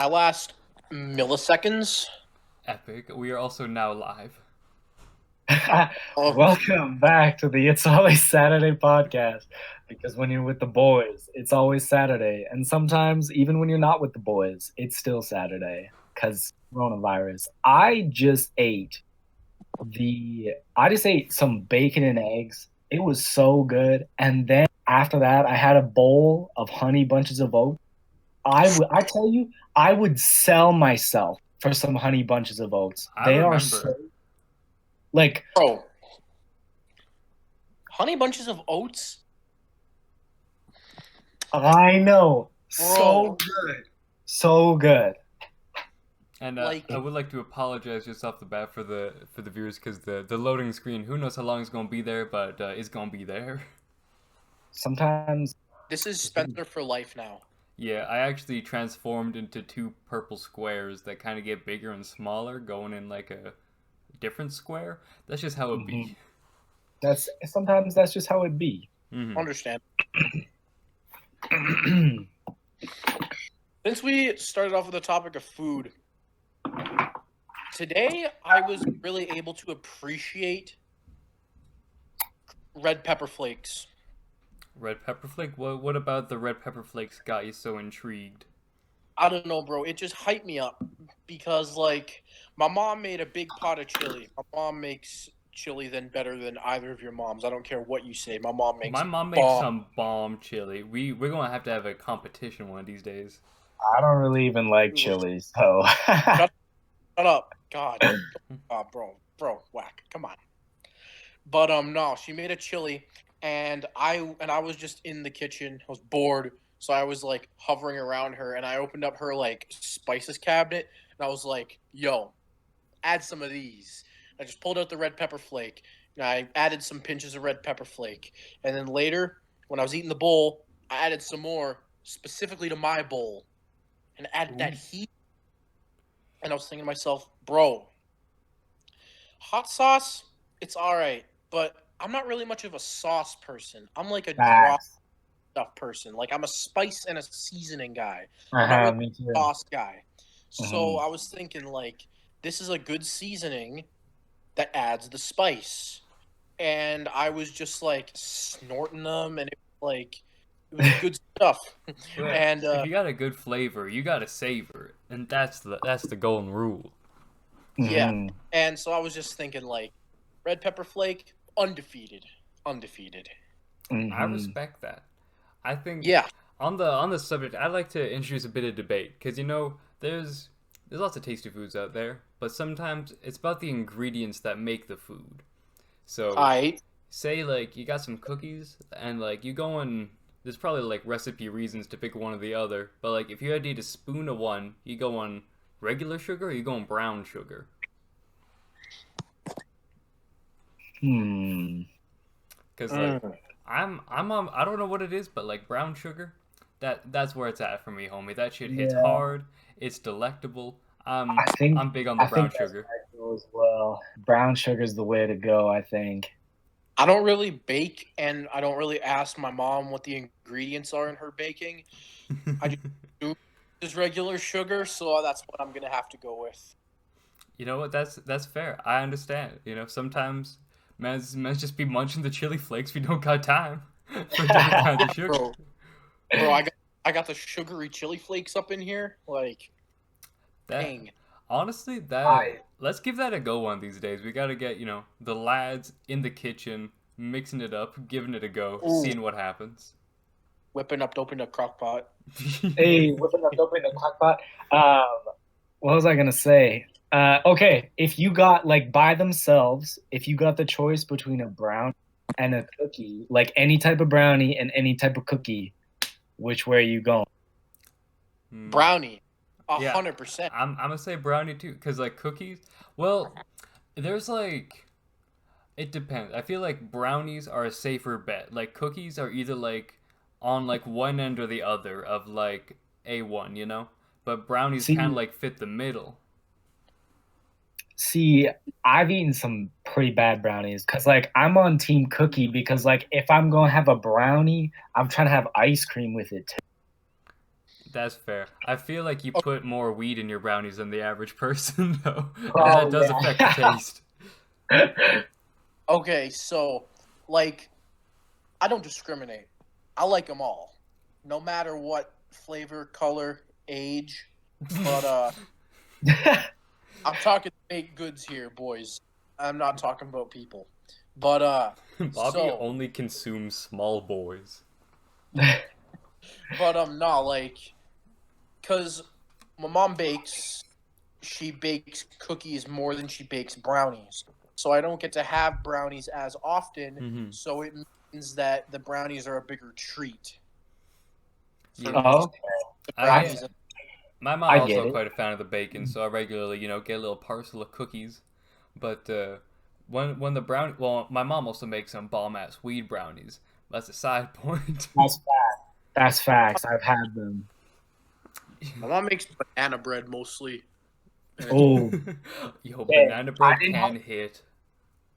I last milliseconds. Epic. We are also now live. Oh, Welcome back to the It's Always Saturday podcast. Because when you're with the boys, it's always Saturday. And sometimes, even when you're not with the boys, it's still Saturday because coronavirus. I just ate some bacon and eggs. It was so good. And then after that, I had a bowl of honey bunches of oats. I tell you, I would sell myself for some honey bunches of oats. I They are so, remember. like, bro. Honey bunches of oats? I know. So Bro. good. So good. And Like, I would like to apologize just off the bat for the viewers because the loading screen, who knows how long it's gonna be there, but it's gonna be there. Sometimes this is Spencer for life now. Yeah, I actually transformed into two purple squares that kind of get bigger and smaller, going in like a different square. That's just how it be. that's just how it be. Hmm. Understand. Since we started off with the topic of food, today I was really able to appreciate red pepper flakes. Red pepper flake. What about the red pepper flakes got you so intrigued? I don't know, bro. It just hyped me up because, like, my mom made a big pot of chili. My mom makes chili better than either of your moms. I don't care what you say. My mom makes My mom makes bomb. some bomb chili. We're gonna have to have a competition one of these days. I don't really even like chili, so Shut up, God, bro, whack. Come on. But no, she made a chili, and I was just in the kitchen. I was bored, so I was like hovering around her, and I opened up her like spices cabinet, and I was like, "Yo, add some of these." I just pulled out the red pepper flake, and I added some pinches of red pepper flake, and then later, when I was eating the bowl, I added some more specifically to my bowl, and added that Ooh. heat. And I was thinking to myself, bro, hot sauce, it's all right, but I'm not really much of a sauce person. I'm like a dry facts. stuff person. Like I'm a spice and a seasoning guy. I'm not really Me a too. sauce guy. So Mhm. I was thinking like this is a good seasoning that adds the spice. And I was just like snorting them and it was good stuff. Well, And if you got a good flavor, you gotta savor it, and that's the golden rule. yeah. Mhm. And so I was just thinking like red pepper flake undefeated. Undefeated. I Mhm. respect that. I think Yeah. on the subject, I'd like to introduce a bit of debate because there's lots of tasty foods out there, but sometimes it's about the ingredients that make the food. So I say like you got some cookies and like you go on. There's probably like recipe reasons to pick one or the other, but like if you had to eat a spoon of one, you go on regular sugar or you go on brown sugar. Hmm. Because like mm, I'm on, I don't know what it is, but like brown sugar, that's where it's at for me, homie. That shit hits Yeah. hard. It's delectable. I think I'm big on the I brown think that's sugar. what I feel as well. Brown sugar's the way to go, I think. I don't really bake and I don't really ask my mom what the ingredients are in her baking. I just do just regular sugar, so that's what I'm gonna have to go with. You know what? That's fair. I understand. Sometimes man's just be munching the chili flakes. We don't got time for different kinds Yeah, of sugar. bro, I got the sugary chili flakes up in here. Like, That dang. honestly, that I let's give that a go one of these days. We gotta get the lads in the kitchen mixing it up, giving it a go, Ooh, seeing what happens. whipping up, open a crock pot. Hey, whipping up open the crock pot. What was I gonna say? Okay, if you got like by themselves, if you got the choice between a brownie and a cookie, like any type of brownie and any type of cookie, which way are you going? Hmm. Brownie, Yeah, 100%. I'm gonna say brownie too, cause like cookies. Well, there's like it depends. I feel like brownies are a safer bet. Like cookies are either like on like one end or the other of like A1. But brownies kind of See, like fit the middle. see, I've eaten some pretty bad brownies because like I'm on team cookie because like if I'm gonna have a brownie, I'm trying to have ice cream with it too. That's fair. I feel like you put more weed in your brownies than the average person, though. And Oh, that does yeah. affect the taste. Okay, so like I don't discriminate. I like them all, no matter what flavor, color, age. But I'm talking baked goods here, boys. I'm not talking about people. But Bobby so only consumes small boys. but no, like, cause my mom bakes. She bakes cookies more than she bakes brownies. So I don't get to have brownies as often. Mhm. So it means that the brownies are a bigger treat. For Yeah. me. Oh, The I- brownies. My mom I also get it. quite a fan of the bacon, so I regularly, get a little parcel of cookies. But when the my mom also makes some bomb ass weed brownies. That's a side point. That's facts. I've had them. My mom makes banana bread mostly. Oh, Yo, Yeah, banana bread I didn't can hit.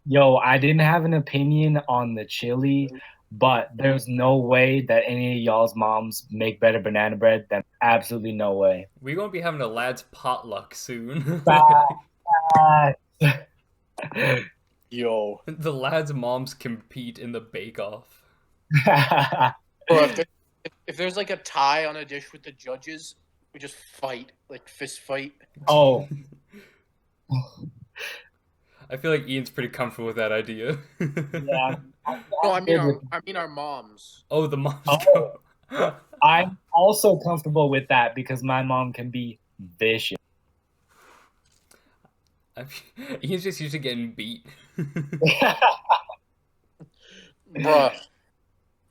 yo, I didn't have an opinion on the chili, but there's no way that any of y'all's moms make better banana bread. Than absolutely no way. We're gonna be having a lads potluck soon. Ah. Yo, The lads' moms compete in the bake-off. bro, if there's like a tie on a dish with the judges, we just fight, like fist fight. Oh, I feel like Ian's pretty comfortable with that idea. yeah. No, I mean good with- our moms. Oh, the moms Oh. go. I'm also comfortable with that because my mom can be vicious. Ian's just used to getting beat.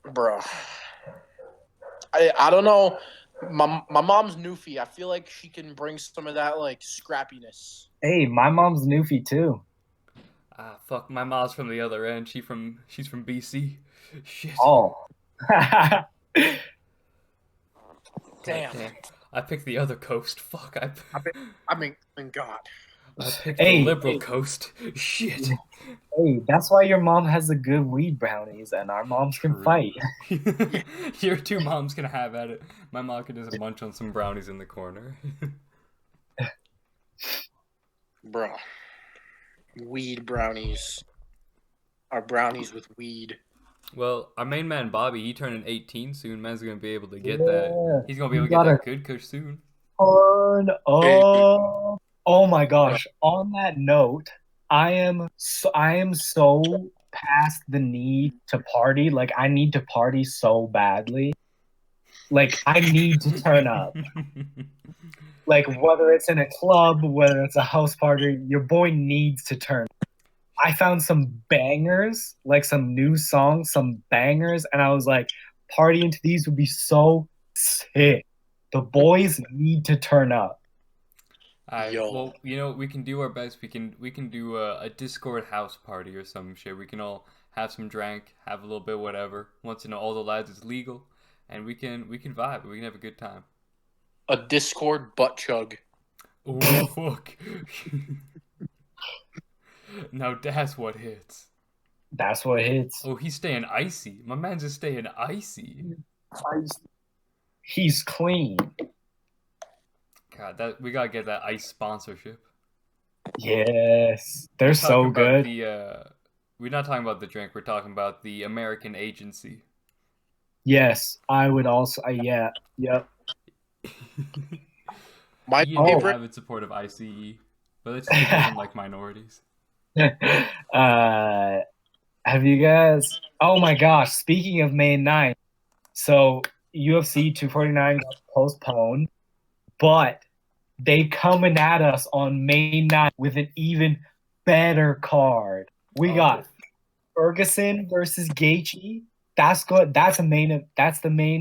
Bruh. I don't know. My mom's newfie. I feel like she can bring some of that like scrappiness. Hey, my mom's newfie too. Ah, fuck, my mom's from the other end. She's from BC. Shit. Oh. Damn. I picked the other coast. Fuck, I mean, God. I picked Hey, the liberal hey. coast. Shit. Hey, that's why your mom has the good weed brownies and our moms can True. fight. Your two moms can have at it. My mom can just munch on some brownies in the corner. Bruh. Weed brownies are brownies with weed. Well, our main man Bobby, he turning 18 soon. Man's gonna be able to get that. Yeah. He's gonna be able You to get that gotta- good kush soon. Turn up. Oh my gosh. On that note, I am so past the need to party. Like I need to party so badly. Like I need to turn up. Like whether it's in a club, whether it's a house party, your boy needs to turn. I found some bangers, like some new songs, some bangers, and I was like, partying to these would be so sick. The boys need to turn up. Yo. Well, we can do our best. We can do a Discord house party or some shit. We can all have some drink, have a little bit whatever. Once all the lads is legal, and we can vibe. We can have a good time. A Discord butt chug. Oh fuck! Now that's what hits. That's what hits. Oh, he's staying icy. My man's just staying icy. He's clean. God, that we gotta get that ice sponsorship. Yes, they're We're so talking about good. we're not talking about the drink. We're talking about the American agency. Yes, I would also. Yeah, yep. My Ian favorite. avid support of ICE, but it's just doesn't like minorities. Have you guys? Oh my gosh! Speaking of May 9th, so UFC 249 got postponed, but they coming at us on May 9th with an even better card. We got Ferguson versus Gaethje. That's good. That's the main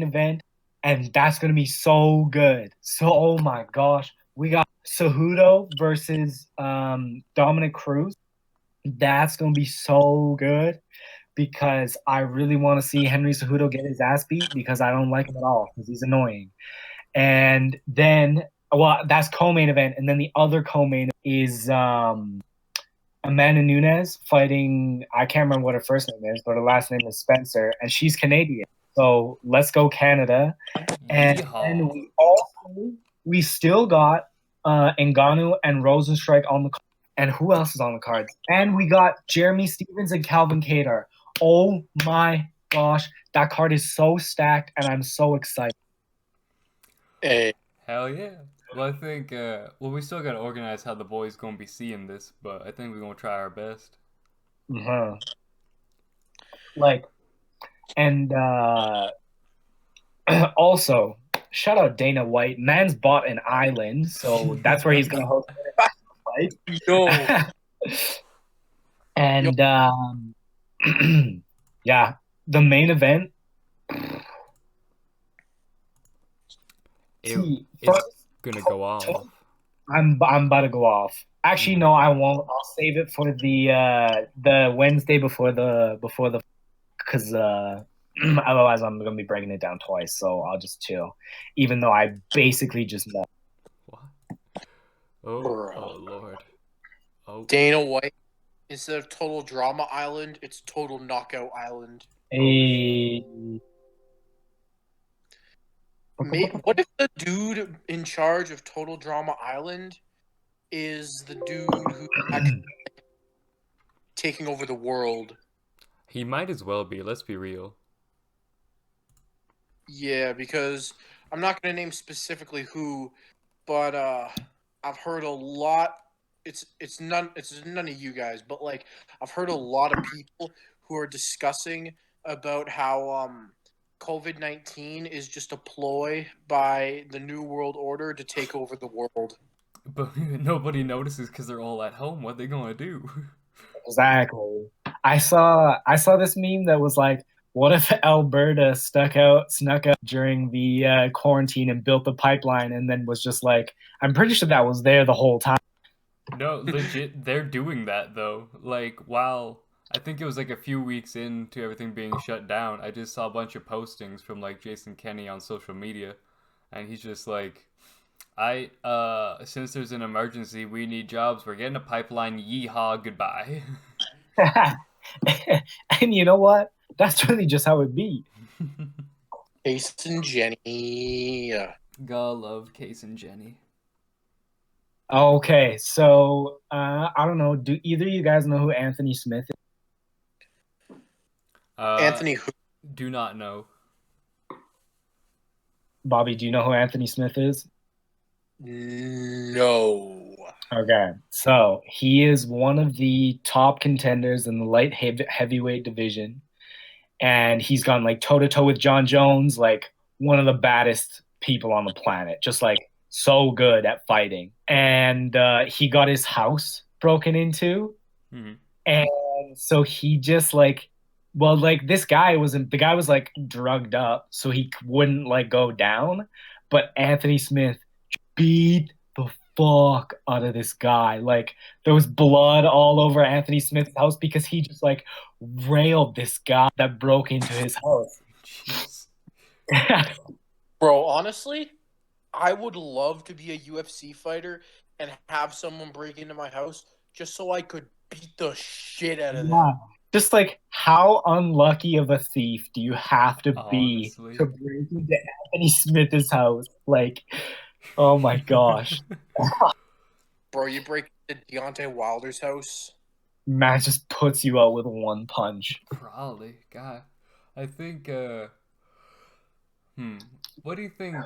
event, and that's gonna be so good. So oh my gosh, we got Cejudo versus Dominic Cruz. That's gonna be so good because I really want to see Henry Cejudo get his ass beat because I don't like him at all because he's annoying. And then, well, that's co-main event, and then the other co-main is Amanda Nunes fighting. I can't remember what her first name is, but her last name is Spencer, and she's Canadian. So let's go Canada. And then we still got Ngannou and Rosenstrike on the card. And who else is on the cards? And we got Jeremy Stevens and Calvin Kattar. Oh my gosh, that card is so stacked, and I'm so excited. Hey, Hell yeah. Well, I think, we still gotta organize how the boys gonna be seeing this, but I think we're gonna try our best. Uh-huh. Like, and also, shout out Dana White. Man's bought an island, so that's where he's gonna host it. yo, And yeah, the main event. See, It's first, gonna go off. I'm about to go off. Actually, no, I won't. I'll save it for the Wednesday before the because otherwise I'm gonna be breaking it down twice. So I'll just chill, even though I basically just know. What? Oh, Bro. oh Lord. Oh. Dana White, instead of Total Drama Island, it's Total Knockout Island. Hey. What if the dude in charge of Total Drama Island is the dude who's actually taking over the world? He might as well be, let's be real. Yeah, because I'm not going to name specifically who, but I've heard a lot. It's none of you guys, but like I've heard a lot of people who are discussing about how COVID-19 is just a ploy by the New World Order to take over the world. But nobody notices because they're all at home. What they gonna do? Exactly. I saw this meme that was like, what if Alberta snuck out during the quarantine and built the pipeline and then was just like, I'm pretty sure that was there the whole time. No, legit, they're doing that though. Like, while I think it was like a few weeks into everything being shut down, I just saw a bunch of postings from like Jason Kenney on social media, and he's just like, since there's an emergency, we need jobs. We're getting a pipeline. Yeehaw, goodbye. And you know what? That's really just how it be. Case and Jenny. God love Case and Jenny. Okay, so I don't know. Do either of you guys know who Anthony Smith is? Anthony who? Do not know. Bobby, do you know who Anthony Smith is? No. Okay, so he is one of the top contenders in the light heavyweight division, and he's gone like toe to toe with John Jones, like one of the baddest people on the planet, just like so good at fighting. And he got his house broken into, and so he just like, well, like the guy was like drugged up, so he wouldn't like go down, but Anthony Smith beat the fuck out of this guy. Like there was blood all over Anthony Smith's house because he just like railed this guy that broke into his house. Jeez. Bro, honestly, I would love to be a UFC fighter and have someone break into my house just so I could beat the shit out of them. Just like, how unlucky of a thief do you have to be Honestly. to break into Anthony Smith's house? Like, oh my gosh. Bro, you break into Deontay Wilder's house. Man just puts you out with one punch. Probably. God. I think, what do you think?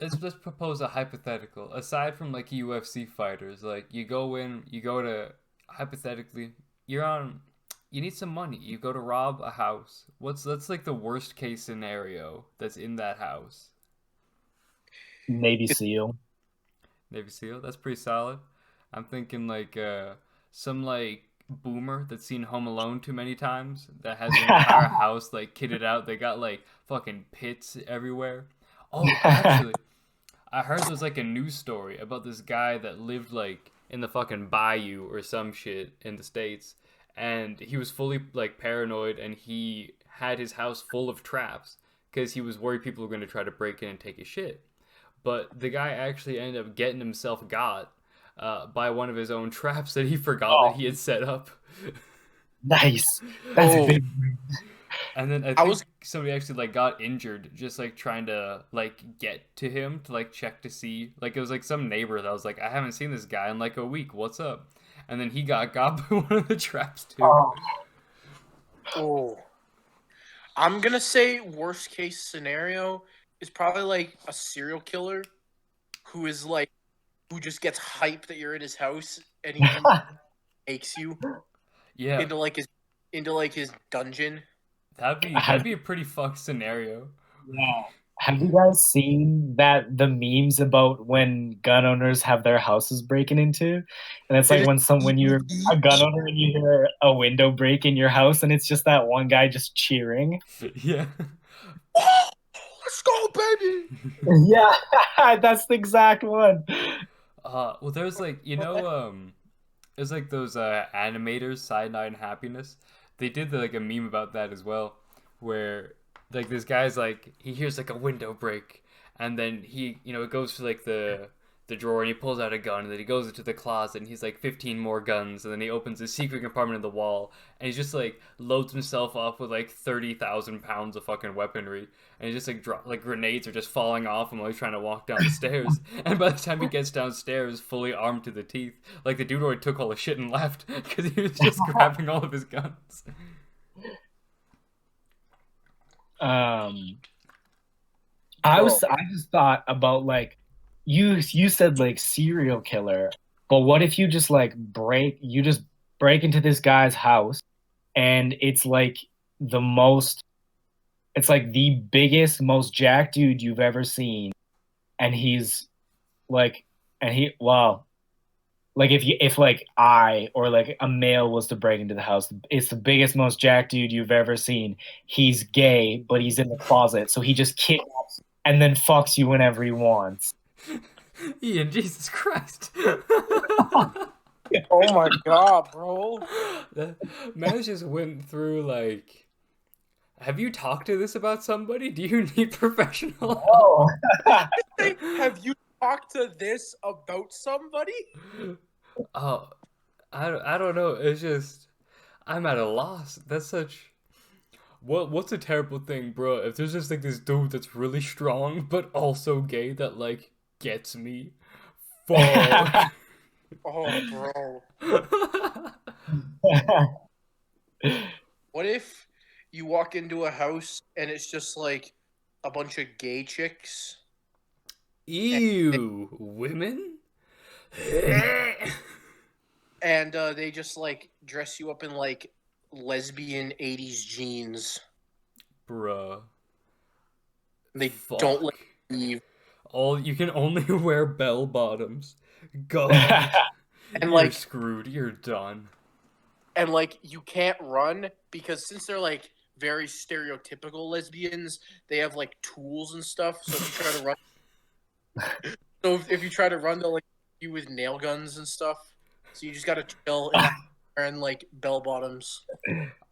Let's propose a hypothetical. Aside from like UFC fighters, like you go to, hypothetically, you need some money. You go to rob a house. That's like the worst case scenario that's in that house? Navy SEAL. Navy SEAL? That's pretty solid. I'm thinking like some like boomer that's seen Home Alone too many times that has an entire house like kitted out. They got like fucking pits everywhere. Oh, actually, I heard there's like a news story about this guy that lived like in the fucking bayou or some shit in the States, and he was fully like paranoid, and he had his house full of traps because he was worried people were going to try to break in and take his shit. But the guy actually ended up getting himself got by one of his own traps that he forgot that he had set up. Nice. That's big. And then I I think was somebody actually like got injured just like trying to like get to him to like check to see, like it was like some neighbor that was like, I haven't seen this guy in like a week. What's up? And then he got by one of the traps too. Oh, oh, I'm gonna say worst case scenario is probably like a serial killer who is like who just gets hyped that you're in his house and he takes you Yeah, into like his dungeon. that'd be a pretty fucked scenario. yeah. Have you guys seen the memes about when gun owners have their houses breaking into? And it's They like just when you're a gun owner and you hear a window break in your house and it's just that one guy just cheering. Yeah. oh, let's go, baby. Yeah, that's the exact one. Well, there's like there's like those animators, Side Night and Happiness. They did like a meme about that as well, where like this guy's like he hears like a window break, and then he goes to like the drawer and he pulls out a gun, and then he goes into the closet and he's like 15 more guns, and then he opens a secret compartment in the wall, and he's just like loads himself up with like 30,000 pounds of fucking weaponry, and he just like like grenades are just falling off him while he's trying to walk down the stairs, and by the time he gets downstairs fully armed to the teeth, like the dude already took all the shit and left because he was just grabbing all of his guns. Um, Bro, I just thought about like you said like serial killer, but what if you just like break into this guy's house and it's like the biggest, most jacked dude you've ever seen, and he's like and he well like if like I or like a male was to break into the house, it's the biggest, most jacked dude you've ever seen. He's gay, but he's in the closet, so he just kidnaps and then fucks you whenever he wants. Ian, Jesus Christ. oh my god, bro. That man just went through like, have you talked to this about somebody? Do you need professional help? Oh. Hey, have you talked to this about somebody? Oh, I don't know. It's just I'm at a loss. That's such what's a terrible thing, bro? If there's just like this dude that's really strong but also gay that like gets me, fuck. Oh, bro. What if you walk into a house and it's just like a bunch of gay chicks? Ew, women? And they just like dress you up in like lesbian 80s jeans. Bruh. They Fuck. don't let you leave. You can only wear bell bottoms. God. And You're like screwed. You're done. and like you can't run because since they're like very stereotypical lesbians, they have like tools and stuff. So if you try to run, if you try to run, they'll like hit you with nail guns and stuff. So you just gotta chill and like bell bottoms.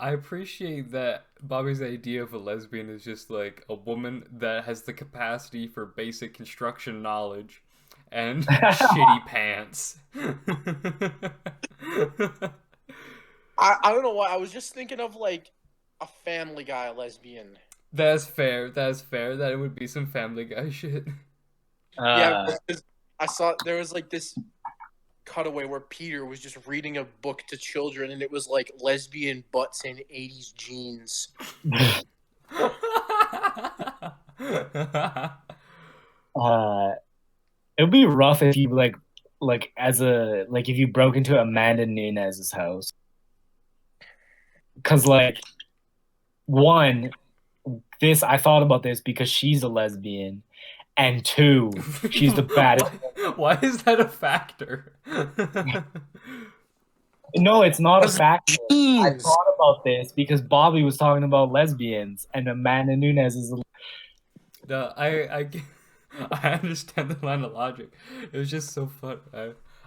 I appreciate that Bobby's idea of a lesbian is just like a woman that has the capacity for basic construction knowledge and shitty pants. I don't know why. I was just thinking of like a Family Guy lesbian. That's fair. That's fair. That it would be some Family Guy shit. Yeah, because I saw there was like this cutaway where Peter was just reading a book to children, and it was like lesbian butts in 80s jeans. It would be rough if you if you broke into Amanda Nunes' house. Cause like one, I thought about this because she's a lesbian, and two, she's the baddest. Why is that a factor? No, it's not a factor. I thought about this because Bobby was talking about lesbians, and Amanda Nunes is. No, I understand the line of logic. It was just so fun.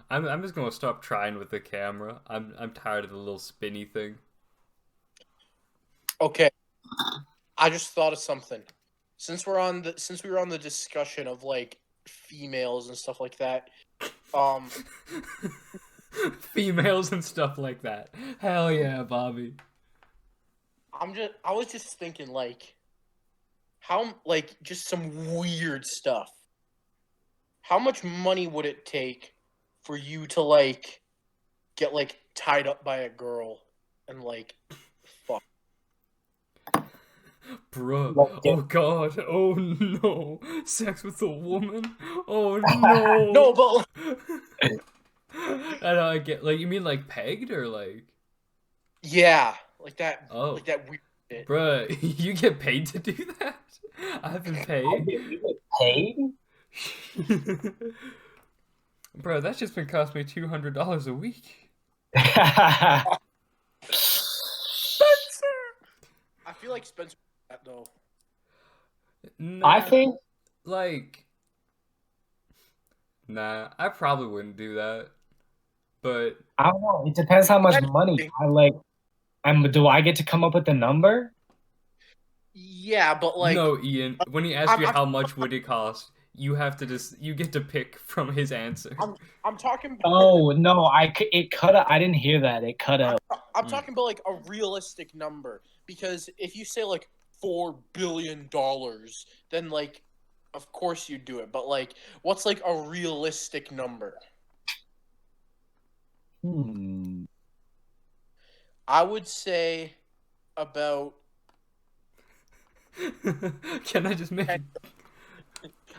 I'm just gonna stop trying with the camera. I'm tired of the little spinny thing. Okay, I just thought of something. Since we were on the discussion of like females and stuff like that, Females and stuff like that. Hell yeah, Bobby. I was just thinking, like, how, like, just some weird stuff. How much money would it take for you to, like, get, like, tied up by a girl and, like, fuck? Bruh. Like, Oh god. Oh no. Sex with a woman. Oh no. No, but And I get like you mean like pegged or like yeah, oh like that weird shit. bruh, you get paid to do that? I've been paid. you get paid? Bro, that's just been cost me $200 a week. Spencer. I feel like Spencer that though. Nah, I think like nah, I probably wouldn't do that. But I don't know. It depends how much money I like. Do I get to come up with the number? Yeah, but like no, Ian, when he asks you I'm how much would it cost, you have to just you get to pick from his answer. I'm talking Oh no, it cut out. I didn't hear that. It cut out. I'm talking about like a realistic number because if you say like $4 billion, then like of course you do it. But like, what's like a realistic number? Hmm. I would say about. Can I just make it?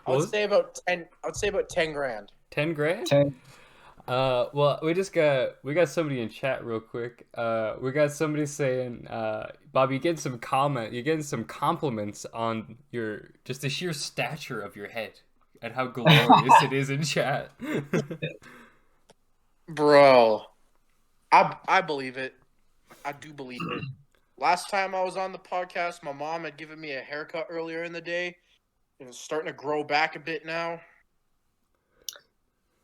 I would say about 10. I would say about 10 grand. 10 grand? 10. Well, we got somebody in chat real quick. We got somebody saying, Bob, you're getting some compliments on your just the sheer stature of your head and how glorious it is in chat. Bro, I believe it. I do believe it. Last time I was on the podcast, my mom had given me a haircut earlier in the day. It's starting to grow back a bit now.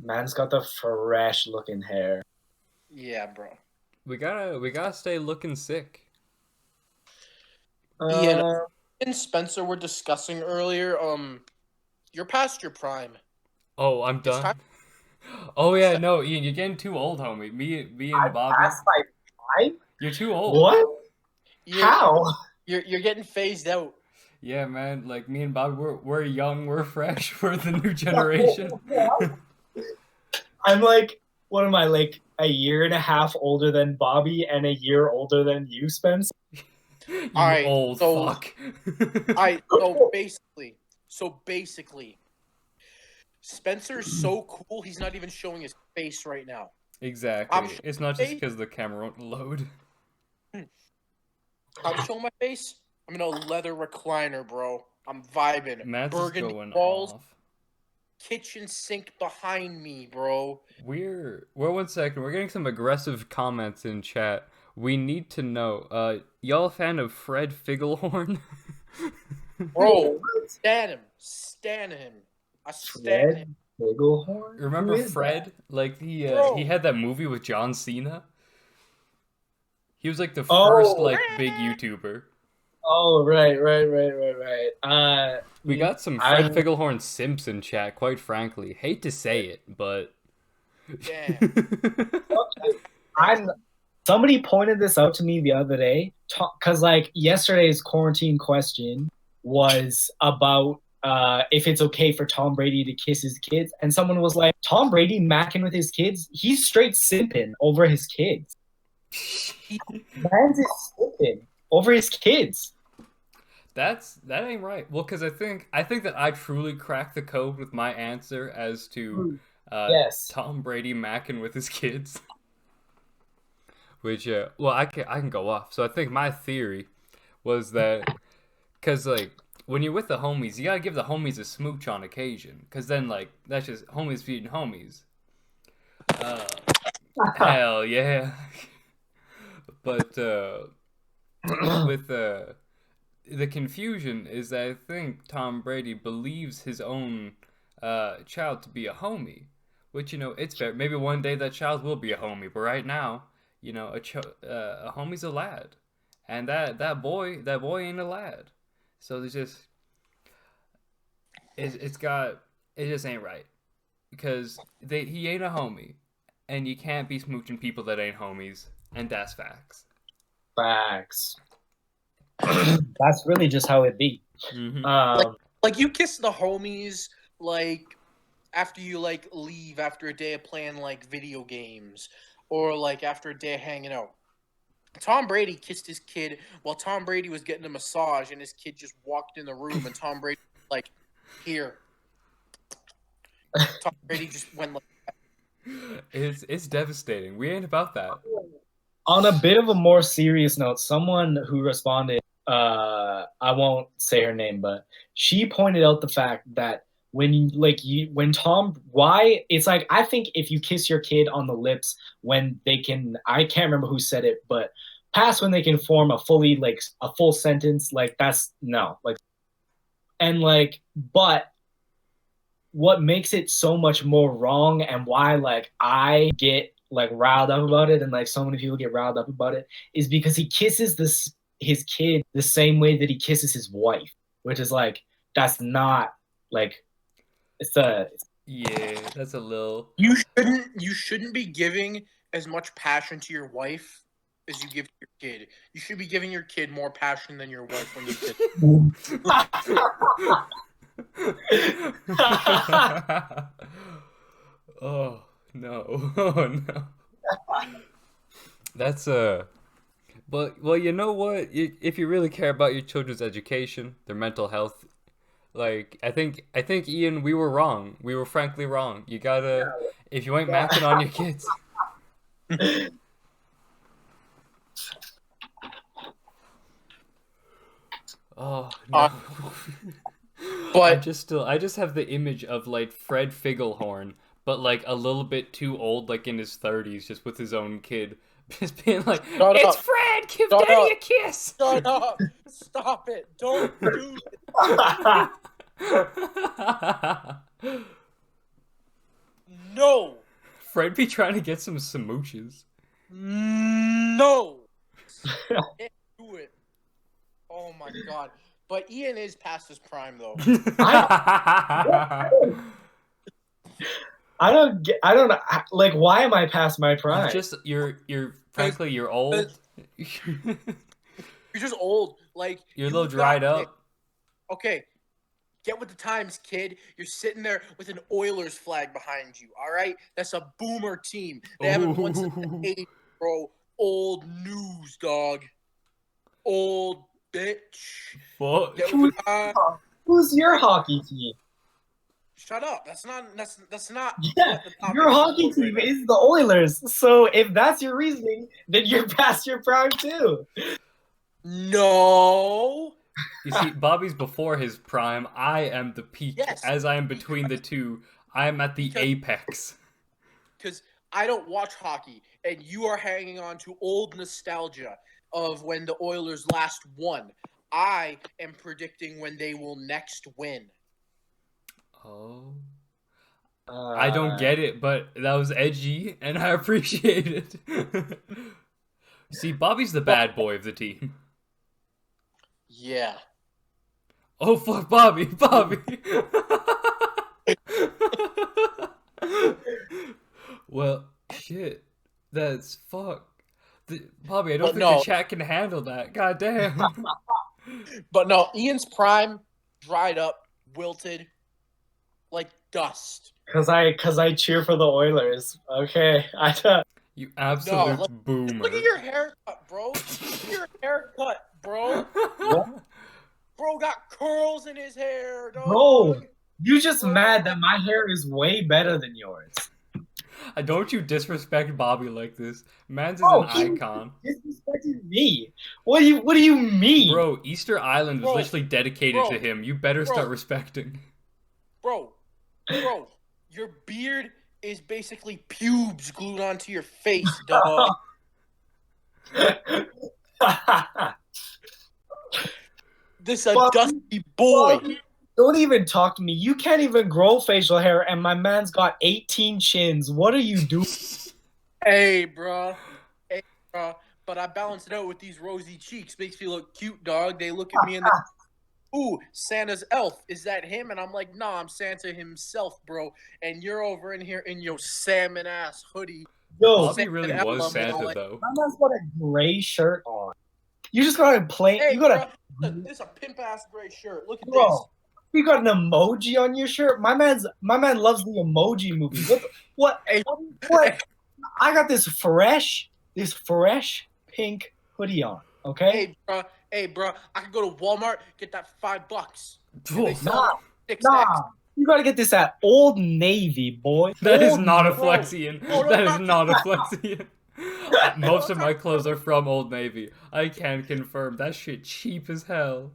Man's got the fresh looking hair. Yeah, bro. We gotta stay looking sick. Ian Uh, and Spencer were discussing earlier. You're past your prime. Oh, I'm It's done. time. Oh yeah, no, Ian, you're getting too old, homie. Me and Bobby, Past my prime? you're too old. What? You're, How? You're getting phased out. Yeah, man. Like me and Bobby, we're young, we're fresh, we're the new generation. I'm like, what am I, like a year and a half older than Bobby and a year older than you, Spence? You Alright, old so- fuck. So basically, Spencer's so cool. He's not even showing his face right now. Exactly. I'm It's not just because the camera won't load. I'm showing my face. I'm in a leather recliner, bro. I'm vibing. Matt's is Burgundy going walls, off. kitchen sink behind me, bro. We're 1 second. We're getting some aggressive comments in chat. We need to know. Y'all a fan of Fred Figglehorn? Bro, stand him. I stand him. Figglehorn? Remember Who is Fred? that? Like he Bro. had that movie with John Cena. He was like the Oh. first like big YouTuber. Oh, right. We got some Fred Figglehorn simps in chat, quite frankly. Hate to say it, but Damn. Somebody pointed this out to me the other day, because like yesterday's quarantine question was about if it's okay for Tom Brady to kiss his kids, and someone was like, Tom Brady macking with his kids, he's straight simping over his kids. Man's is simping over his kids. that ain't right. Well, because I think that I truly cracked the code with my answer as to Yes. Tom Brady macking with his kids. Which well, I can go off. So I think my theory was that because like when you're with the homies, you gotta give the homies a smooch on occasion. Because then like that's just homies feeding homies. Hell yeah. But with the confusion is that I think Tom Brady believes his own child to be a homie, which it's fair. Maybe one day that child will be a homie, but right now, a homie's a lad, and that boy ain't a lad. So there's just it just ain't right because he ain't a homie, and you can't be smooching people that ain't homies, and that's facts. Facts. That's really just how it be. Mhm. Like you kiss the homies like after you like leave after a day of playing like video games or like after a day of hanging out. Tom Brady kissed his kid while Tom Brady was getting a massage, and his kid just walked in the room, and Tom Brady was like, "Here." Tom Brady just went like, It's devastating. We ain't about that. On a bit of a more serious note, someone who responded, I won't say her name, but she pointed out the fact that when Tom, why it's like, I think if you kiss your kid on the lips when they can, I can't remember who said it, but past when they can form a fully like a full sentence, like that's no, like, and like, but what makes it so much more wrong and why like I get like riled up about it and like so many people get riled up about it is because he kisses his kid the same way that he kisses his wife, which is like that's not like it's a Yeah, that's a little. you shouldn't be giving as much passion to your wife as you give to your kid. You should be giving your kid more passion than your wife when you kiss. Oh no! Oh no! That's But well, you know what? If you really care about your children's education, their mental health, like I think Ian, we were wrong. We were frankly wrong. You gotta if you ain't macking on your kids. Oh no. But I just have the image of like Fred Figglehorn, but like a little bit too old, like in his 30s, just with his own kid. Just being like, Shut it's up. Fred, give Shut Daddy up. a kiss. shut up, stop it, don't do it. No, Fred be trying to get some smooches. no, can't do it. Oh my god. But Ian is past his prime though. I don't know like why am I past my prime? You're frankly you're old. You're just old. Like You're a you little dried got- up. Okay, get with the times, kid. You're sitting there with an Oilers flag behind you. All right, that's a boomer team. They haven't won since the Ooh. 80s, bro. Old news, dog. Old bitch. Fuck. Get with the times. Who's your hockey team? Shut up. That's not. Yeah, what the topic your is hockey about team right now. is the Oilers. So if that's your reasoning, then you're past your prime too. No. You see, Bobby's before his prime. I am the peak. Yes. As I am between the two, I am at the Because- apex. Because I don't watch hockey, and you are hanging on to old nostalgia of when the Oilers last won. I am predicting when they will next win. Oh. I don't get it, but that was edgy, and I appreciate it. See, Bobby's the bad boy of the team. Yeah. Oh fuck, Bobby, Bobby. Well, shit, that's fuck. Bobby, I don't But think no. the chat can handle that. God damn. But no, Ian's prime dried up, wilted, like dust. Cause I cheer for the Oilers. Okay, I don't. You absolute look- boomer. Look at your haircut, bro. Look at your haircut, bro. Bro got curls in his hair, dog. Bro, you just mad that my hair is way better than yours. Don't you disrespect Bobby like this. Man's is Oh, an he- icon. Disrespecting me. What do you mean? Bro, Easter Island was Bro, literally dedicated bro, to him. You better bro. start respecting. Bro, your beard is basically pubes glued onto your face, dog. This a Fuck. dusty boy. Don't even talk to me. You can't even grow facial hair, and my man's got 18 chins. What are you doing? Hey, bro. Hey, bro. But I balance it out with these rosy cheeks. Makes me look cute, dog. They look at me and they, ooh, Santa's elf. Is that him? And I'm like, nah, I'm Santa himself, bro. And you're over in here in your salmon ass hoodie. Yo, Bobby really Santa was emblem, Santa like- though. my man's got a gray shirt on. You just got a plain. Hey, You got bro, this is a pimp ass gray shirt. Look at this. bro. You got an emoji on your shirt. My man loves the emoji movie. What? Hey, What? I got this fresh pink hoodie on. Okay. Hey, bro. I could go to Walmart, get that $5. And they Oh, sell it 6X. Nah. You gotta get this at Old Navy, boy. that is Old not a Navy. flex, Ian. Oh, no, That is not- not a flex, Ian. Most of my clothes are from Old Navy. I can confirm that shit cheap as hell.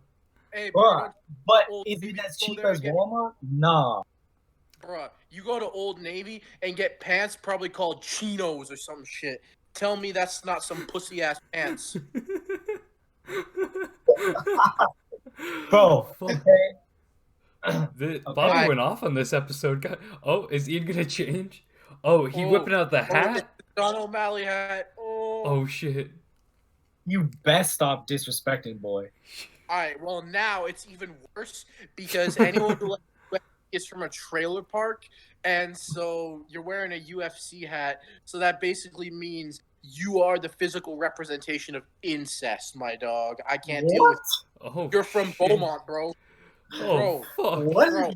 Hey, Bruh, bro, but Old is Navy, it as go cheap there as and get- Walmart? Nah. Bruh, you go to Old Navy and get pants probably called chinos or some shit. Tell me that's not some pussy ass pants. Bro, Fuck. okay. Bobby Okay. went off on this episode. Oh, is Ian gonna change? Oh, he Oh, whipping out the Oh, hat. the Don O'Malley hat. Oh. Oh shit. You best stop disrespecting, boy. All right. Well, now it's even worse because anyone who is from a trailer park, and so you're wearing a UFC hat. So that basically means you are the physical representation of incest, my dog. I can't deal with. Oh. You're from shit. Beaumont, bro. Oh fuck. What?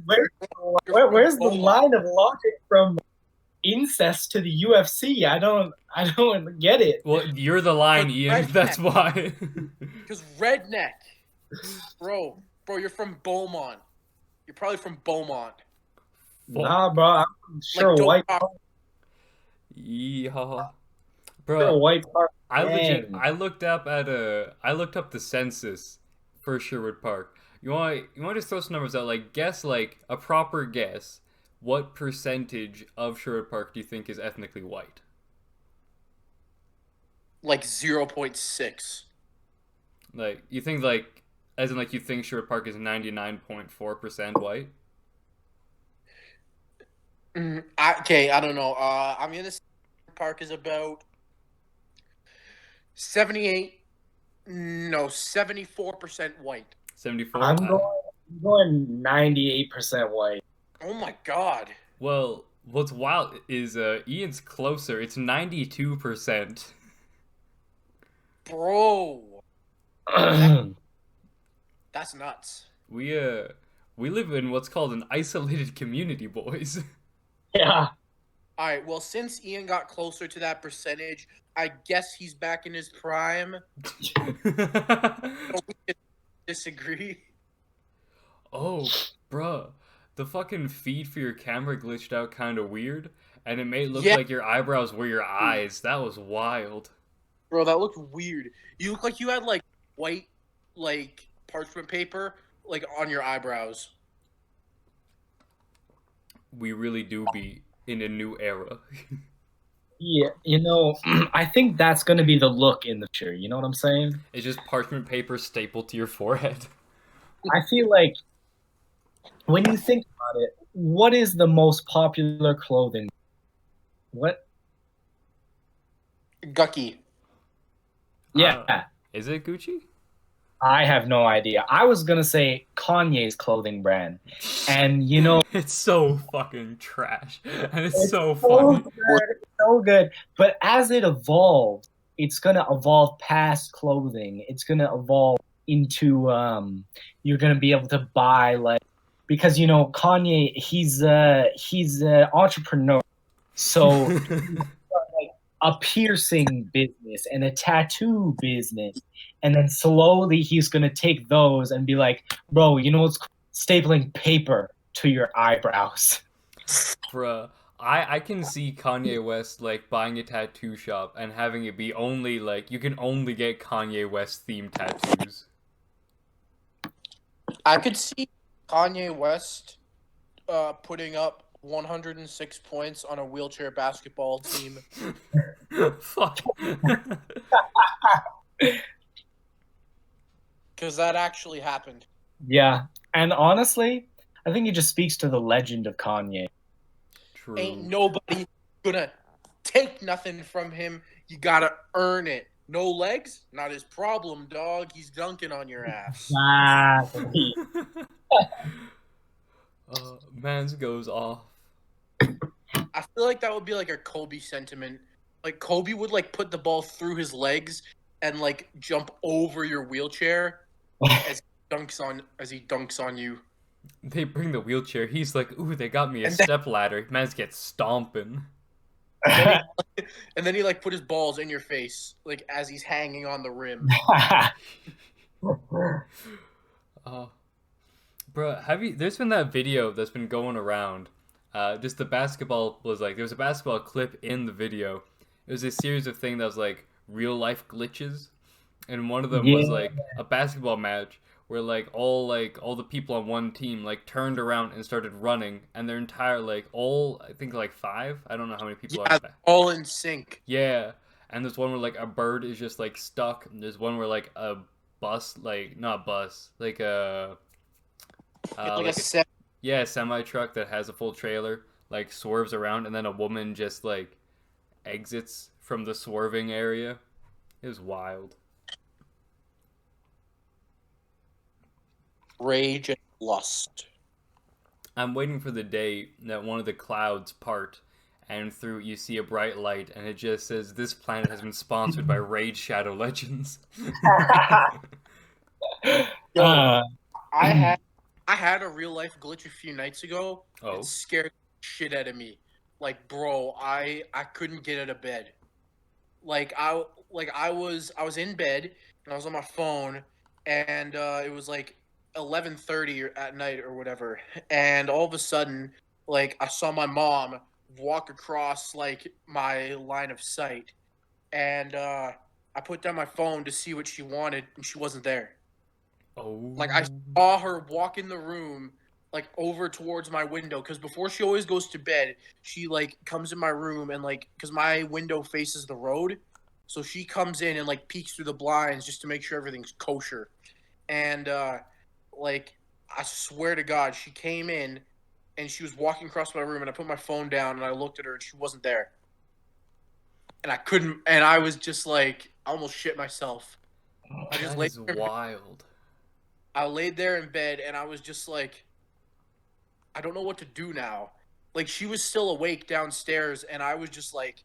Bro, Where's the Beaumont. line of logic from incest to the UFC? I don't get it. Well, you're the line, But Ian. redneck. That's why. Because redneck, bro, you're from Beaumont. You're probably from Beaumont. Nah, bro. I'm sure Don't white. talk- Yeehaw. Sure Bro, white. I Dang. looked up the census for Sherwood Park. You want to just throw some numbers out, like guess, like a proper guess. What percentage of Sherwood Park do you think is ethnically white? Like 0.6. Like you think, like as in like you think Sherwood Park is 99.4% white? I don't know. I'm gonna say Park is about 74% white. 74. I'm going 98% white. Oh my god. Well, what's wild is Ian's closer. It's 92%. Bro. That's nuts. We live in what's called an isolated community, boys. Yeah. Alright, well, since Ian got closer to that percentage, I guess he's back in his prime. We can disagree. Oh, bruh. The fucking feed for your camera glitched out kind of weird, and it made it look Yeah. like your eyebrows were your eyes. That was wild. Bro, that looked weird. You look like you had, like, white, like, parchment paper, like, on your eyebrows. We really do be in a new era. Yeah, I think that's gonna be the look in the future. You know what I'm saying? It's just parchment paper stapled to your forehead. I feel like when you think about it, what is the most popular clothing? What? Gucky. Yeah, Is it Gucci? I have no idea. I was gonna say Kanye's clothing brand, and It's so fucking trash, and it's so so funny. good, so good. But as it evolves, it's gonna evolve past clothing. It's gonna evolve into you're gonna be able to buy because Kanye he's an entrepreneur, so a piercing business and a tattoo business, and then slowly he's gonna take those and be like, bro, what's stapling paper to your eyebrows. Bruh, I can see Kanye West like buying a tattoo shop and having it be only like you can only get Kanye West themed tattoos. I could see Kanye West putting up 106 points on a wheelchair basketball team. Fuck. Because that actually happened. Yeah, and honestly, I think it just speaks to the legend of Kanye. True. Ain't nobody gonna take nothing from him. You gotta earn it. No legs? Not his problem, dog. He's dunking on your ass. Exactly. Mans goes off. I feel like that would be like a Kobe sentiment. Like Kobe would like put the ball through his legs and like jump over your wheelchair as he dunks on you. They bring the wheelchair. He's like, ooh, they got me a And then- step ladder. Man's get stomping. And then he like put his balls in your face, like as he's hanging on the rim. Oh, bro, have you? There's been that video that's been going around. Just the basketball was like there was a basketball clip in the video. It was a series of things that was like real life glitches, and one of them was Yeah. like a basketball match where all the people on one team like turned around and started running, and their entire I think like five. I don't know how many people Yeah, are. all in sync. Yeah, and there's one where like a bird is just like stuck. And there's one where like a bus, like not bus, like a Like like a set. yeah, semi truck that has a full trailer like swerves around, and then a woman just like exits from the swerving area. It was wild. Rage and lust. I'm waiting for the day that one of the clouds part, and through you see a bright light, and it just says, "This planet has been sponsored by Raid Shadow Legends." Yo, Uh, I had a real life glitch a few nights ago. Oh. It scared the shit out of me. Like, bro, I couldn't get out of bed. I was in bed and I was on my phone, and it was like 11:30 at night or whatever, and all of a sudden, like, I saw my mom walk across like my line of sight, and I put down my phone to see what she wanted, and she wasn't there. Oh. Like, I saw her walk in the room, like over towards my window, because before she always goes to bed, she like comes in my room and like, because my window faces the road, so she comes in and like peeks through the blinds just to make sure everything's kosher. And like, I swear to God, she came in and she was walking across my room, and I put my phone down and I looked at her and she wasn't there. And I couldn't, and I was just like, I almost shit myself. I just That laid is there, wild. I laid there in bed and I was just like, I don't know what to do now. Like, she was still awake downstairs, and I was just like,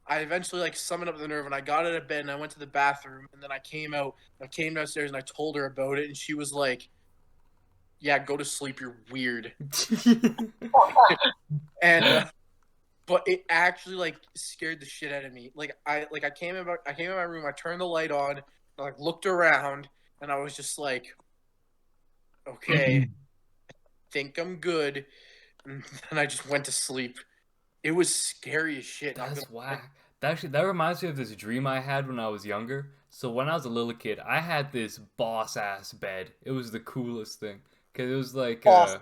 I eventually like summoned up the nerve, and I got out of bed and I went to the bathroom, and then I came out, I came downstairs and I told her about it, and she was like, "Yeah, go to sleep. You're weird." And but it actually like scared the shit out of me. Like, I came in my room, I turned the light on, I like looked around, and I was just like, okay, I think I'm good. And then I just went to sleep. It was scary as shit. not That's gonna- whack. That reminds me of this dream I had when I was younger. So when I was a little kid, I had this boss ass bed. It was the coolest thing because it was like Awesome.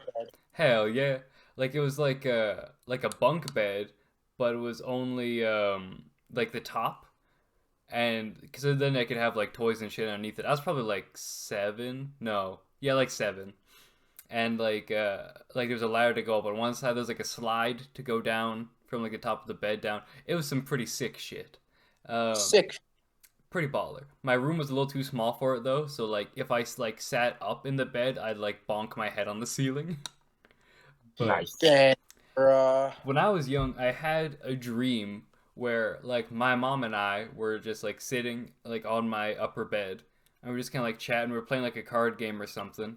hell yeah, like it was like a bunk bed, but it was only like the top, and because then I could have like toys and shit underneath it. I was probably like 7, no, yeah, like 7, and like there's a ladder to go up on one side. There's like a slide to go down from like the top of the bed down. It was some pretty sick shit. Sick. Pretty baller. My room was a little too small for it though, so like if I like sat up in the bed, I'd like bonk my head on the ceiling. But nice. Damn. when I was young, I had a dream where like my mom and I were just like sitting like on my upper bed, and we are just kind of like chatting. We were playing like a card game or something.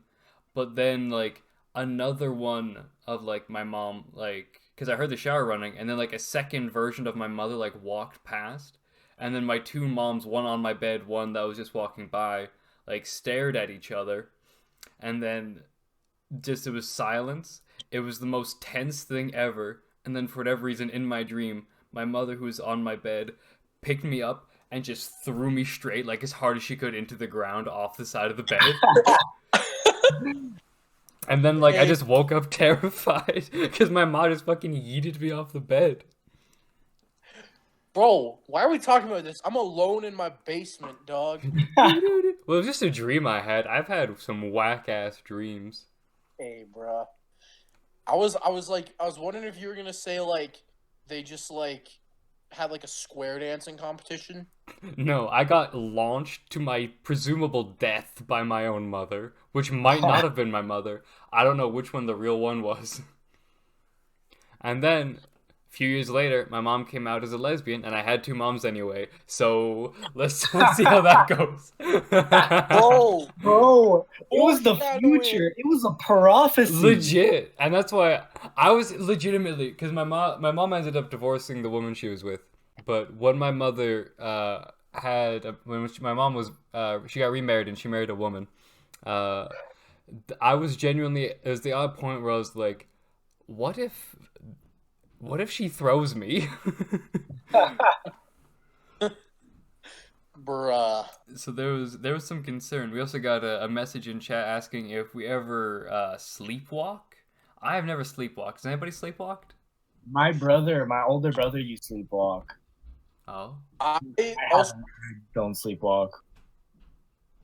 But then like another one of like my mom, like because I heard the shower running, and then like a second version of my mother like walked past, and then my two moms, one on my bed, one that was just walking by, like stared at each other, and then just it was silence. It was the most tense thing ever. And then for whatever reason in my dream, my mother, who was on my bed, picked me up and just threw me straight, like as hard as she could, into the ground off the side of the bed. And then like I just woke up terrified because my mom just fucking yeeted me off the bed. Bro, why are we talking about this? I'm alone in my basement, dog. Well, it was just a dream I had. I've had some whack ass dreams. Hey, bruh. I was wondering if you were gonna say like they just like had like a square dancing competition. No, I got launched to my presumable death by my own mother, which might not have been my mother. I don't know which one the real one was. And then, few years later, my mom came out as a lesbian, and I had two moms anyway. So let's see how that goes. Bro, Bro, it was the foreshadowing. future. It was a prophecy. Legit, and that's why I was legitimately because my mom ended up divorcing the woman she was with, but when my mother my mom was she got remarried and she married a woman, uh, I was genuinely it was the odd point where I was like, what if she throws me? Bruh. So there was some concern. We also got a message in chat asking if we ever sleepwalk. I have never sleepwalked. Has anybody sleepwalked? My older brother, used to sleepwalk. Oh. I I also, don't sleepwalk.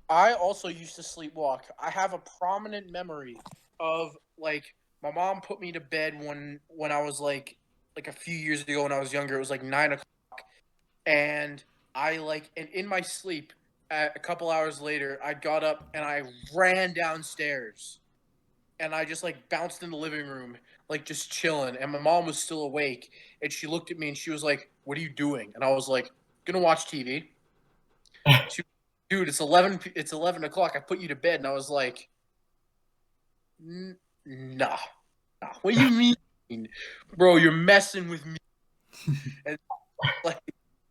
I also used to sleepwalk. I have a prominent memory of like my mom put me to bed when I was like a few years ago when I was younger. It was like 9 o'clock, and and in my sleep, a couple hours later, I got up and I ran downstairs, and I just like bounced in the living room, like just chilling. And my mom was still awake, and she looked at me and she was like, "What are you doing?" And I was like, "Gonna watch TV." She, dude, it's 11. It's 11 o'clock. I put you to bed, and I was like, Nah. What do you mean, bro? You're messing with me." And like,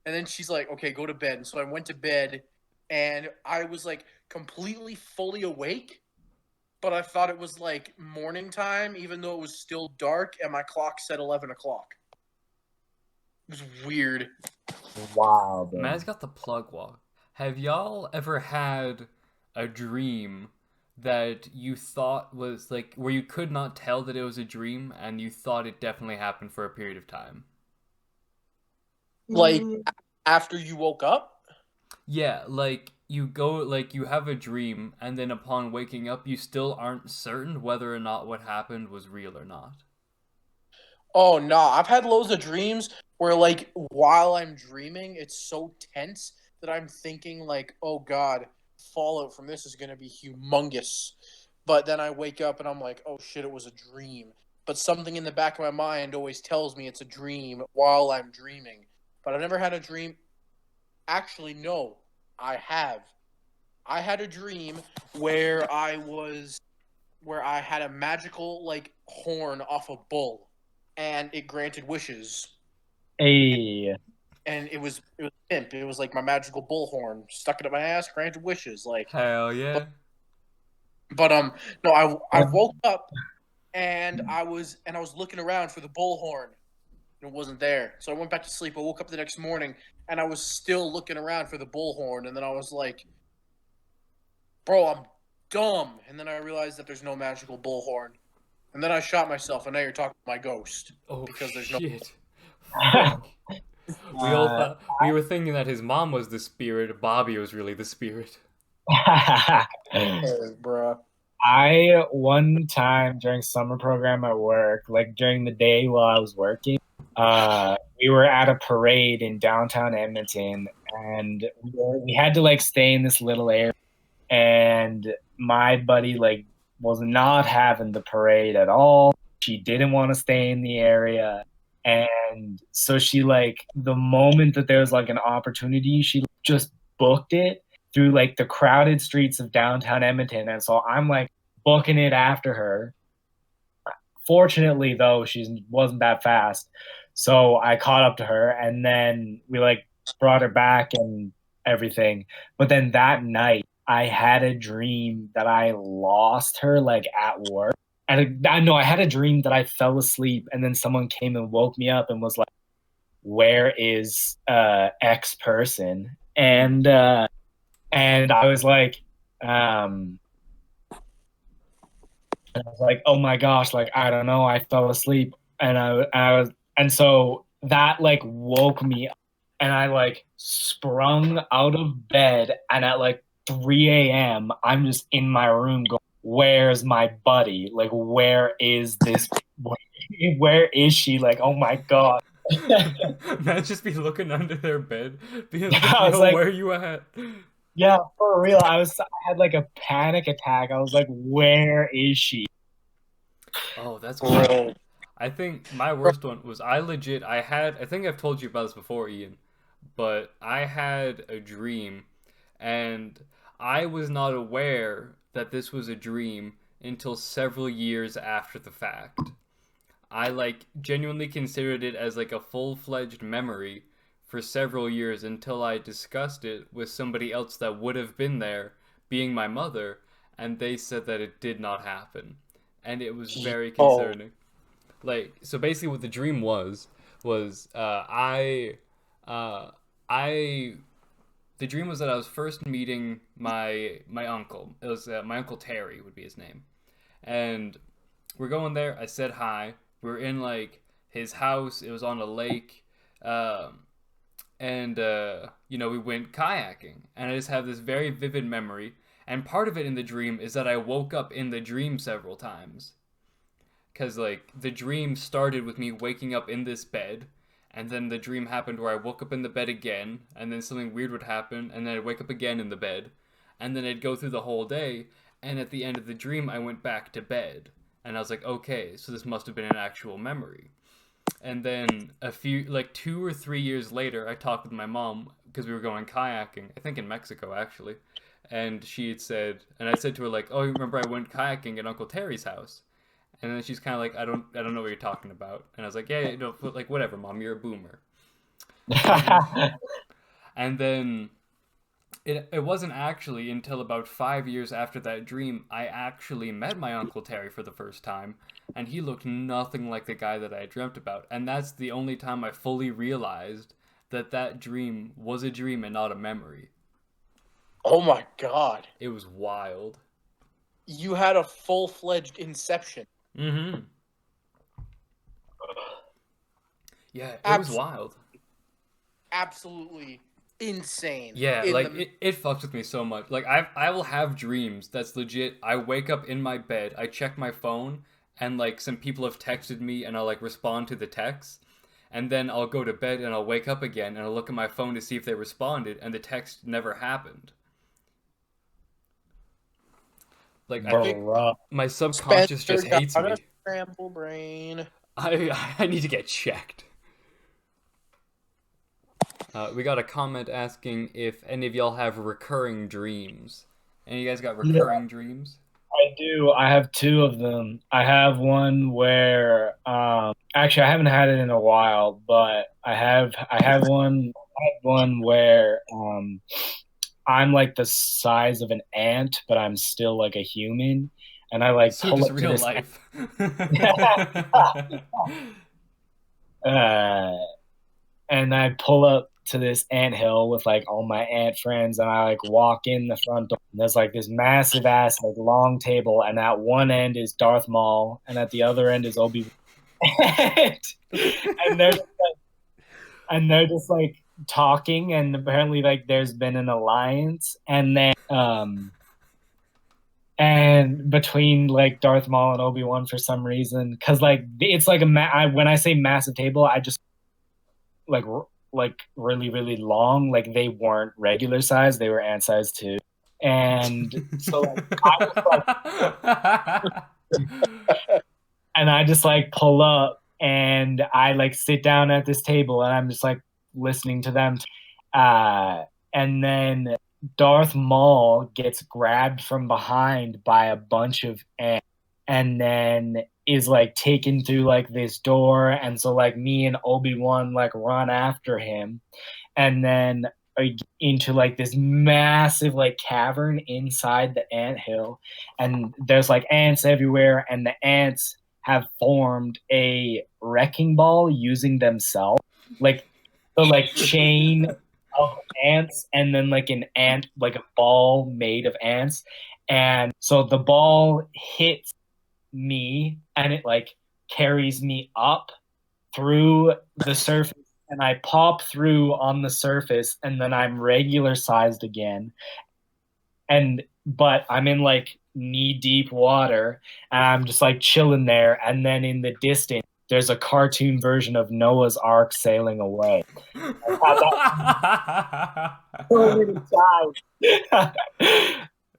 and then she's like, "Okay, go to bed." And so I went to bed, and I was like completely fully awake, but I thought it was like morning time, even though it was still dark, and my clock said 11 o'clock. It was weird. Wow, bro. Matt's got the plug walk. Have y'all ever had a dream that you thought was like where you could not tell that it was a dream and you thought it definitely happened for a period of time? Like after you woke up. Yeah, like you have a dream and then upon waking up you still aren't certain whether or not what happened was real or not. Oh no, I've had loads of dreams where like while I'm dreaming, it's so tense that I'm thinking like, "Oh God, fallout from this is gonna be humongous." But then I wake up and I'm like, "Oh shit, it was a dream." But something in the back of my mind always tells me it's a dream while I'm dreaming. But I've never had a dream. Actually, no, I have. I had a dream where I had a magical like horn off a bull, and it granted wishes, Hey, and it was pimp. It was like my magical bullhorn, stuck it up my ass, granted wishes. Like, Hell but yeah. but no, I woke up and I was looking around for the bullhorn, and it wasn't there. So I went back to sleep. I woke up the next morning and I was still looking around for the bullhorn, and then I was like, "Bro, I'm dumb." And then I realized that there's no magical bullhorn. And then I shot myself, and now you're talking to my ghost. Oh Because there's no. shit. Fuck. We all uh, thought we were thinking that his mom was the spirit, Bobby was really the spirit. Bruh. I one time during summer program at work, like during the day while I was working, we were at a parade in downtown Edmonton, and we had to like stay in this little area. And my buddy like was not having the parade at all. She didn't want to stay in the area, and so she like the moment that there was like an opportunity, she just booked it through like the crowded streets of downtown Edmonton. And so I'm like booking it after her. Fortunately, though, she wasn't that fast. So I caught up to her, and then we like brought her back and everything. But then that night, I had a dream that I lost her like at work. And I know I had a dream that I fell asleep, and then someone came and woke me up and was like, "Where is X person?" And I was like, and I was like, "Oh my gosh!" Like I don't know, I fell asleep, and so that like woke me up, and I like sprung out of bed, and at like 3 a.m., I'm just in my room going, "Where's my buddy? Like, where is this? Where is she? Like, oh my god!" Man, just be looking under their bed, being Yeah, like, I was "Yo, like, where you at?" yeah, for real. I had like a panic attack. I was like, "Where is she?" Oh, that's Bro. I think my worst one was I think I've told you about this before, Ian, but I had a dream and I was not aware that this was a dream until several years after the fact. I like genuinely considered it as like a full-fledged memory for several years until I discussed it with somebody else that would have been there, being my mother, and they said that it did not happen. And it was very Oh, concerning. Like, so basically what the dream was uh I the dream was that I was first meeting my uncle. It was my uncle Terry would be his name. And we're going there. I said hi. We're in like his house. It was on a lake. Um and we went kayaking. And I just have this very vivid memory. And part of it in the dream is that I woke up in the dream several times. Because like the dream started with me waking up in this bed, and then the dream happened where I woke up in the bed again, and then something weird would happen, and then I'd wake up again in the bed, and then I'd go through the whole day, and at the end of the dream I went back to bed. And I was like, okay, so this must have been an actual memory. And then a few, like 2 or 3 years later, I talked with my mom because we were going kayaking, I think in Mexico actually. And she had said, and I said to her like, "Oh, you remember I went kayaking at Uncle Terry's house?" And then she's kind of like, I don't know what you're talking about." And I was like, "Yeah, like whatever, mom, you're a boomer." And and then it wasn't actually until about 5 years after that dream I actually met my Uncle Terry for the first time, and he looked nothing like the guy that I had dreamt about. And that's the only time I fully realized that that dream was a dream and not a memory. oh my God. It was wild. You had a full-fledged inception. Mm-hmm. Yeah, it was Abs- wild. Absolutely insane. Yeah, In like the it fucks with me so much. Like I will have dreams that's legit. I wake up in my bed, I check my phone, and like some people have texted me and I'll like respond to the text. And then I'll go to bed and I'll wake up again and I'll look at my phone to see if they responded and the text never happened. Like I think Bro. my subconscious Spencer just hates got me. a scramble brain. I need to get checked. We got a comment asking if any of y'all have recurring dreams. Any of you guys got Yeah, recurring dreams? I do. I have two of them. I have one where actually I haven't had it in a while, but I had one where I'm like the size of an ant, but I'm still like a human, and I like So pull just up to real this life. uh and I pull up to this ant hill with like all my ant friends, and I like walk in the front door. And there's like this massive ass like long table, and at one end is Darth Maul, and at the other end is Obi. and they're they're just like talking, and apparently like there's been an alliance, and then and between like Darth Maul and Obi-Wan for some reason, because like it's like when I say massive table, I just like like really really long. Like they weren't regular size; they were ant size too. And so like I just like pull up and I like sit down at this table and I'm just like listening to them. Uh, and then Darth Maul gets grabbed from behind by a bunch of ants and then is like taken through like this door. And so like me and Obi-Wan like run after him. And then into like this massive like cavern inside the ant hill, and there's like ants everywhere, and the ants have formed a wrecking ball using themselves, like the like chain of ants, and then like an ant, like a ball made of ants. And so the ball hits me and it like carries me up through the surface, and I pop through on the surface, and then I'm regular sized again. And but I'm in like knee deep water, and I'm just like chilling there. And then in the distance, there's a cartoon version of Noah's Ark sailing away. I had that so many times.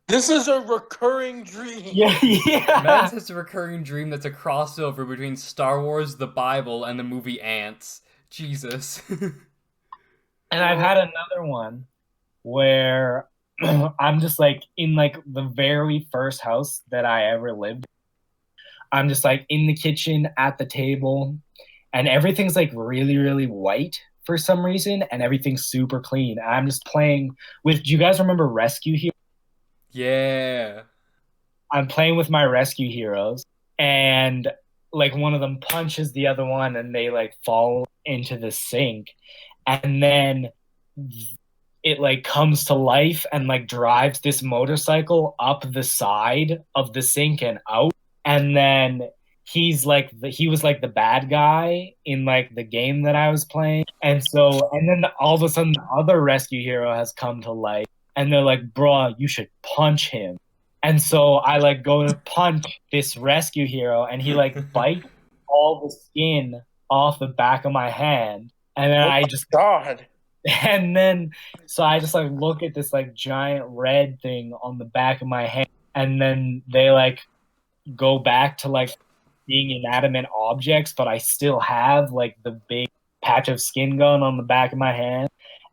This is a recurring dream. Yeah. Mads has a recurring dream that's a crossover between Star Wars, the Bible, and the movie Ants. Jesus. And I've had another one where I'm just like in like the very first house that I ever lived. I'm just like in the kitchen at the table, and everything's like really, really white for some reason, and everything's super clean. I'm just playing with. Do you guys remember Rescue Hero? Yeah. I'm playing with my rescue heroes, and like one of them punches the other one, and they like fall into the sink, and then it like comes to life and like drives this motorcycle up the side of the sink and out, and then he was like the bad guy in like the game that I was playing, and so and then all of a sudden the other rescue hero has come to life, and they're like, "Bruh, you should punch him." And so I like go to punch this rescue hero, and he like bites all the skin off the back of my hand, and then I just God. and then so I just like look at this like giant red thing on the back of my hand, and then they like go back to like being inanimate objects, but I still have like the big patch of skin gun on the back of my hand.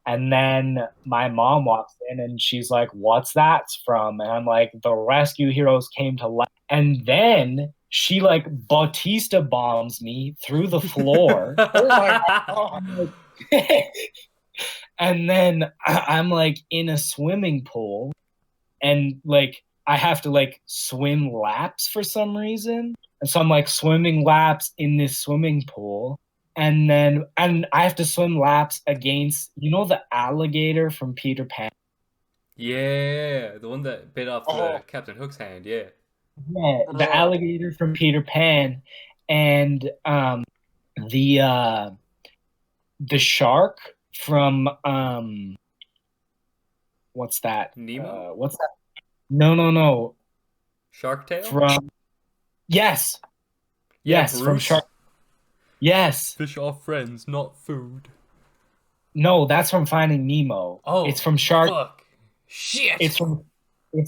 And then my mom walks in and she's like, "What's that from?" And I'm like, "The rescue heroes came to life." And then she like Bautista bombs me through the floor. Oh my God. And then I'm like in a swimming pool, and like I have to like swim laps for some reason. And so I'm like swimming laps in this swimming pool. And I have to swim laps against, you know, the alligator from Peter Pan. Yeah, the one that bit off the Oh. Captain Hook's hand, yeah. Yeah, the alligator from Peter Pan, and the shark from what's that? Nemo? What's that? No. Shark Tale? From yes, Yeah, yes, from Bruce. Shark. Yes, Fish are friends, not food. no, that's from Finding Nemo. Oh, it's from Shark. Fuck. Shit! It's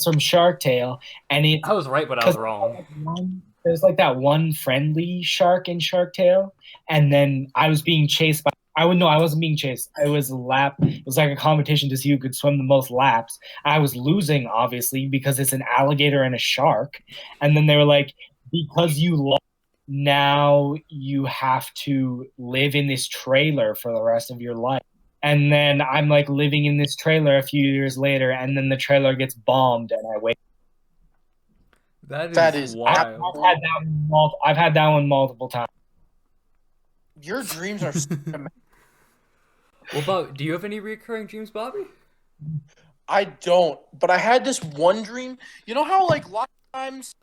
from Shark Tale, and I was right, but I was wrong. There's like that one friendly shark in Shark Tale, and then I was being chased by. I wasn't being chased. It was a lap. It was like a competition to see who could swim the most laps. I was losing, obviously, because it's an alligator and a shark. And then they were like, "Because you lost, now you have to live in this trailer for the rest of your life." And then I'm like living in this trailer a few years later, and then the trailer gets bombed, and I wake. That is wild. I've had that one multiple times. Your dreams are What about, do you have any recurring dreams, Bobby? I don't, but I had this one dream. You know how like a lot of times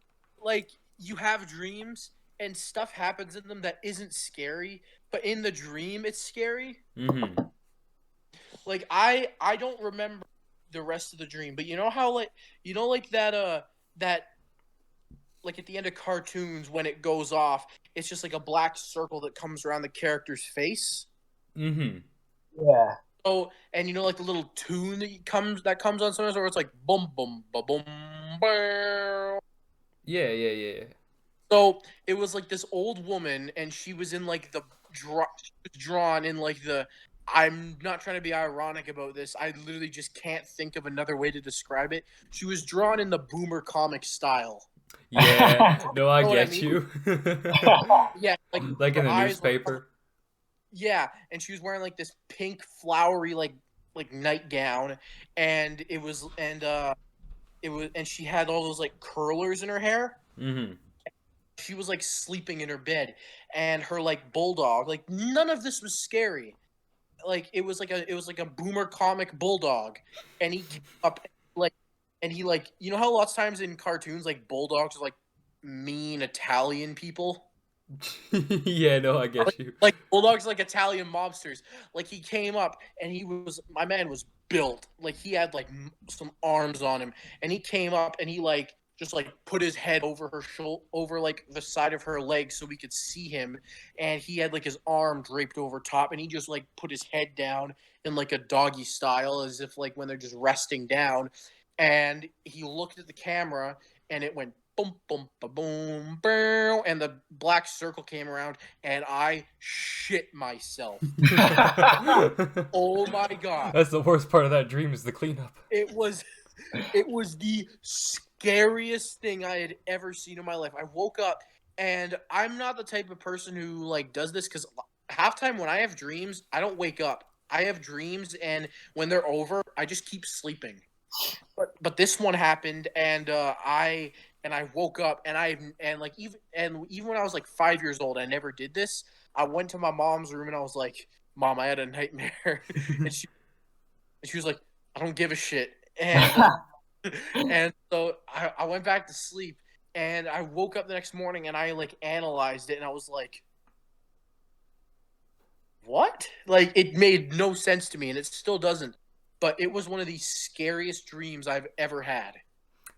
like you have dreams and stuff happens in them that isn't scary, but in the dream it's scary? Mm-hmm. Like I don't remember the rest of the dream, but you know how like like that like at the end of cartoons when it goes off, it's just like a black circle that comes around the character's face. Mm-hmm. Yeah. Oh, and you know, like the little tune that comes on sometimes, where it's like boom, boom, ba boom, boom. Yeah. So it was like this old woman, and she was in like drawn in like the. I'm not trying to be ironic about this. I literally just can't think of another way to describe it. She was drawn in the boomer comic style. Yeah. No, I Know what I get mean? you. Yeah, Like in her the eyes were- newspaper. Yeah, and she was wearing like this pink flowery like nightgown, and and she had all those like curlers in her hair. Mm-hmm. She was like sleeping in her bed, and her like bulldog, like none of this was scary. Like it was like a boomer comic bulldog, and he came up like, and he like, you know how lots of times in cartoons like bulldogs are like mean Italian people. Yeah, no, I get you. Like bulldogs, like Italian mobsters. Like he came up and my man was built. Like he had like some arms on him, and he came up and he like just like put his head over her shoulder, over like the side of her leg, so we could see him. And he had like his arm draped over top, and he just like put his head down in like a doggy style, as if like when they're just resting down. and he looked at the camera, and it went boom, boom, ba boom, boom, and the black circle came around, and I shit myself. Oh my god! That's the worst part of that dream is the cleanup. It was the scariest thing I had ever seen in my life. I woke up, and I'm not the type of person who like does this because halftime when I have dreams, I don't wake up. I have dreams, and when they're over, I just keep sleeping. But this one happened, and I woke up, and even when I was like 5 years old, I never did this. I went to my mom's room, and I was like, "Mom, I had a nightmare," and she was like, "I don't give a shit," and and so I went back to sleep, and I woke up the next morning, and I like analyzed it, and I was like, "What?" Like it made no sense to me, and it still doesn't. But it was one of the scariest dreams I've ever had.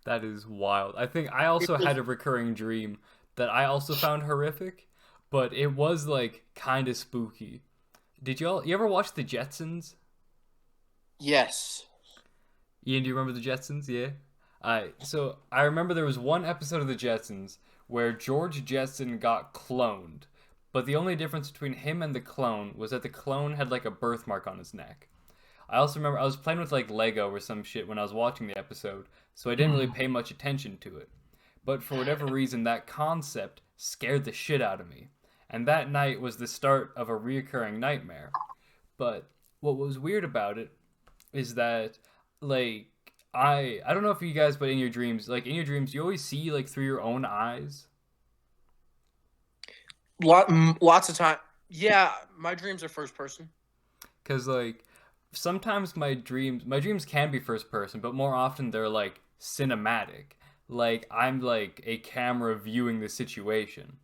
That is wild. I think I also had a recurring dream that I also found horrific, but it was like kind of spooky. You ever watch The Jetsons? Yes. Ian, do you remember The Jetsons? Yeah. So I remember there was one episode of The Jetsons where George Jetson got cloned, but the only difference between him and the clone was that the clone had like a birthmark on his neck. I also remember I was playing with like Lego or some shit when I was watching the episode, so I didn't really pay much attention to it. But for whatever reason, that concept scared the shit out of me. And that night was the start of a reoccurring nightmare. But what was weird about it is that like I don't know if you guys, but in your dreams, you always see like through your own eyes. Lots of time. Yeah, my dreams are first person. Cause like sometimes my dreams can be first person, but more often they're like cinematic. Like I'm like a camera viewing the situation.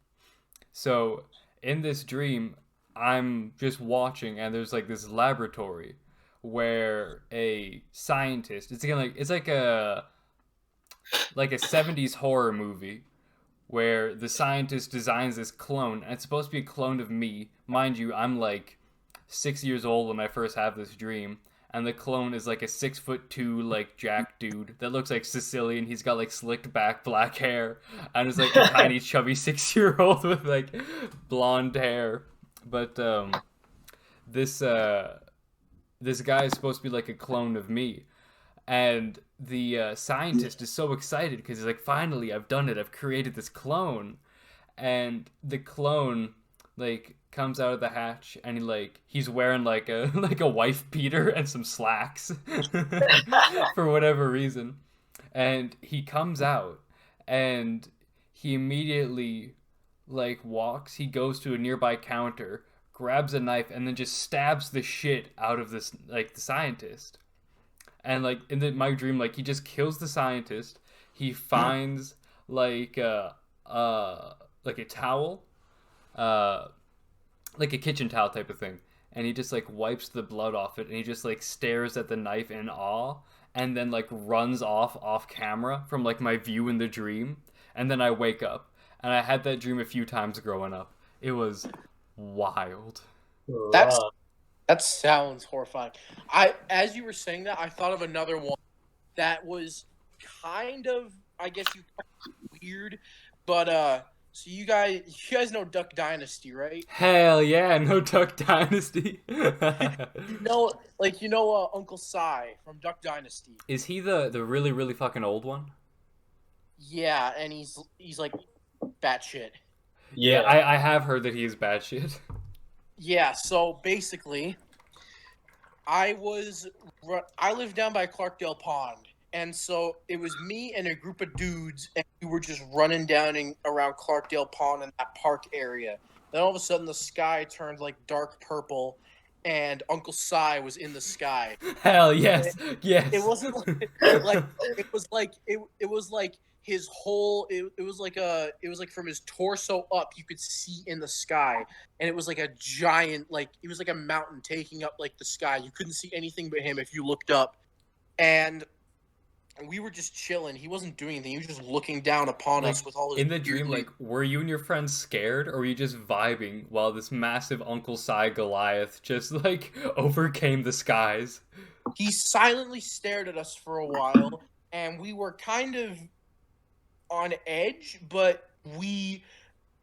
So in this dream, I'm just watching, and there's like this laboratory where a scientist. It's like a 70s horror movie where the scientist designs this clone, and it's supposed to be a clone of me. Mind you, I'm like 6 years old when I first have this dream, and the clone is like a 6'2" like Jack dude that looks like Sicilian. He's got like slicked back black hair, and is like a tiny chubby 6 year old with like blonde hair. But this this guy is supposed to be like a clone of me, and the scientist is so excited because he's like, finally, I've done it. I've created this clone, and the clone like comes out of the hatch, and he's wearing like a like a wife beater and some slacks for whatever reason, and he comes out, and he immediately he goes to a nearby counter, grabs a knife, and then just stabs the shit out of this like the scientist. And like my dream, like he just kills the scientist. He finds like like a towel, uh like a kitchen towel type of thing, and he just like wipes the blood off it, and he just like stares at the knife in awe, and then like runs off camera from like my view in the dream. And then I wake up, and I had that dream a few times growing up. It was wild. That's that sounds horrifying. As you were saying that, I thought of another one that was kind of, I guess you call it weird, but so you guys know Duck Dynasty, right? Hell yeah, no Duck Dynasty. Uncle Si from Duck Dynasty. Is he the really really fucking old one? Yeah, and he's like batshit. Yeah, I have heard that he is bad shit. Yeah, so basically, I lived down by Clarkdale Pond, and so it was me and a group of dudes, and we were just running down around Clarkdale Pond in that park area. Then all of a sudden, the sky turned like dark purple, and Uncle Si was in the sky. Hell yes, yes. It wasn't like it was like his whole it was like from his torso up you could see in the sky, and it was like a giant, like it was like a mountain taking up like the sky. You couldn't see anything but him if you looked up, and we were just chilling. He wasn't doing anything. He was just looking down upon us with all his in the dream. Like, were you and your friends scared, or were you just vibing while this massive Uncle Si Goliath just like overcame the skies? He silently stared at us for a while, and we were kind of on edge, but we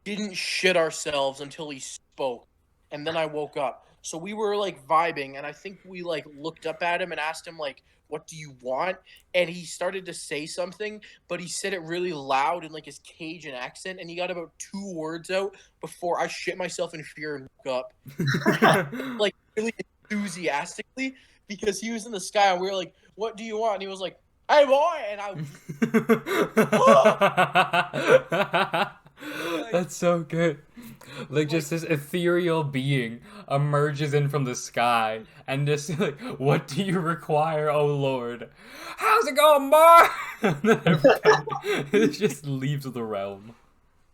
didn't shit ourselves until he spoke, and then I woke up. So we were like vibing, and I think we like looked up at him and asked him like, "What do you want?" And he started to say something, but he said it really loud in like his Cajun accent, and he got about 2 words out before I shit myself in fear and woke up, like really enthusiastically, because he was in the sky, and we were like, "What do you want?" And he was like, "Hey boy," and I. That's so good. Like just this ethereal being emerges in from the sky and just like, what do you require, oh Lord? How's it going, boy? And then it just leaves the realm.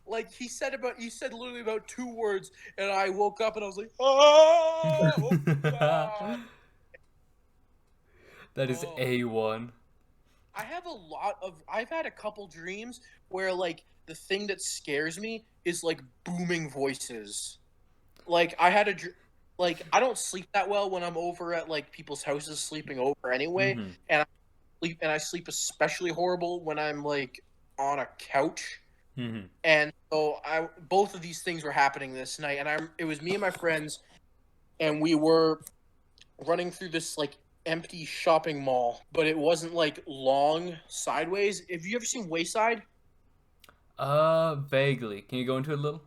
Like he said literally about 2 words, and I woke up and I was like, oh God. That is Oh. A1. I've had a couple dreams where like the thing that scares me is like booming voices. Like like I don't sleep that well when I'm over at like people's houses sleeping over anyway, Mhm. and I sleep especially horrible when I'm like on a couch. Mhm. And so both of these things were happening this night, and it was me and my friends, and we were running through this like empty shopping mall, but it wasn't like long sideways. Have you ever seen Wayside? Vaguely. Can you go into it a little?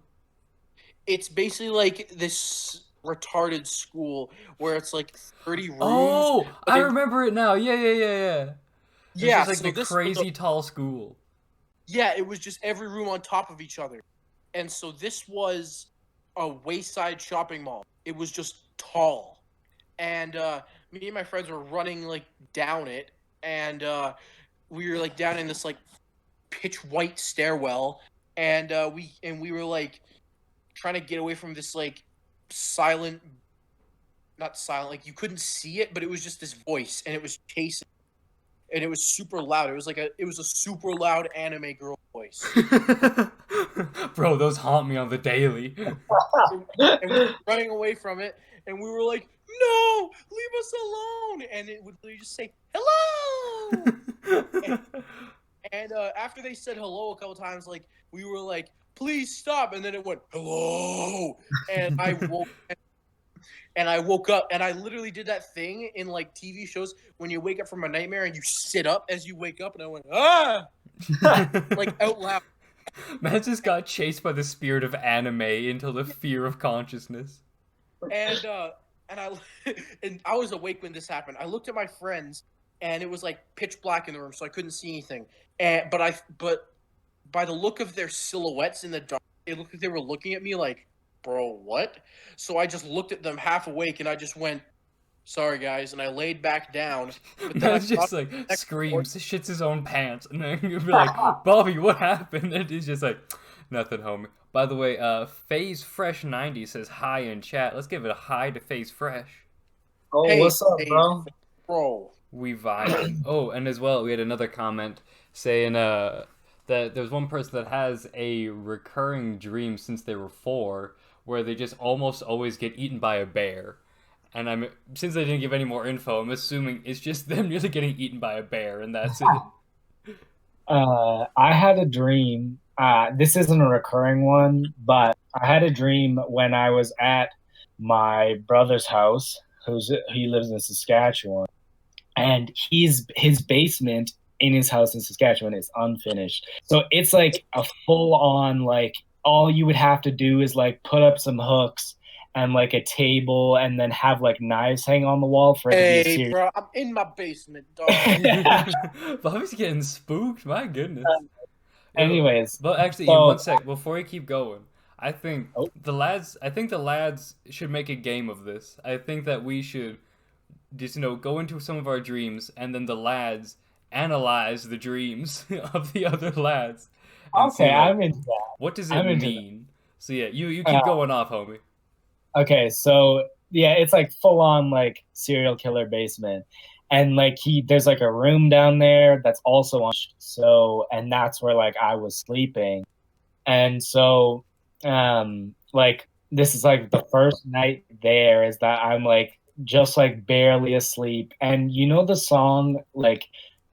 It's basically like this retarded school where it's like 30 rooms. Oh, but I it- remember it now. Yeah. It's yeah, just like so the this was crazy tall school. yeah, it was just every room on top of each other. And so this was a Wayside shopping mall. It was just tall. And me and my friends were running like down it, and we were like down in this like pitch white stairwell, and we were like trying to get away from this like silent, not silent, like you couldn't see it, but it was just this voice, and it was chasing, and it was super loud. It was a super loud anime girl voice. Bro, those haunt me on the daily. And we were running away from it, and we were like, "No, leave us alone!" And it would literally just say, "Hello." And after they said hello a couple times, like we were like, "Please stop!" And then it went, "Hello," and I woke up, and I literally did that thing in like TV shows when you wake up from a nightmare and you sit up as you wake up, and I went, "Ah!" like out loud. Man just got chased by the spirit of anime into the fear of consciousness. And I and I was awake when this happened. I looked at my friends, and it was like pitch black in the room, so I couldn't see anything. But by the look of their silhouettes in the dark, it looked like they were looking at me like, "Bro, what?" So I just looked at them half awake, and I just went, "Sorry, guys," and I laid back down. But then I Man's just like screams, shits his own pants, and then you'll be like, Bobby, what happened? And he's just like, nothing, homie. By the way, Phase Fresh 90 says hi in chat. Let's give it a hi to Phase Fresh. Oh, Hey, what's up, hey. bro? "Bro, We vibing. Oh, and as well, we had another comment saying that there's one person that has a recurring dream since they were 4, where they just almost always get eaten by a bear. And since they didn't give any more info, I'm assuming it's just them really getting eaten by a bear, and that's it. I had a dream. This isn't a recurring one, but I had a dream when I was at my brother's house, he lives in Saskatchewan, and his basement in his house in Saskatchewan is unfinished. So it's like a full on like all you would have to do is like put up some hooks and like a table and then have like knives hang on the wall for it to be a hey, serious. bro, I'm in my basement, dog." Bobby's getting spooked. My goodness. Anyways, But actually, so- in one sec, before you keep going, I think Oh. the lads should make a game of this. I think that we should just go into some of our dreams, and then the lads analyze the dreams of the other lads. And see, Okay, like, I'm into that. what does it I'm into mean? So yeah, you keep going off, homie. Okay, so yeah, it's like full on like serial killer basement. And like there's like a room down there that's also on, so, and that's where like I was sleeping. And so like this is like the first night there is that I'm like just like barely asleep. And you know the song like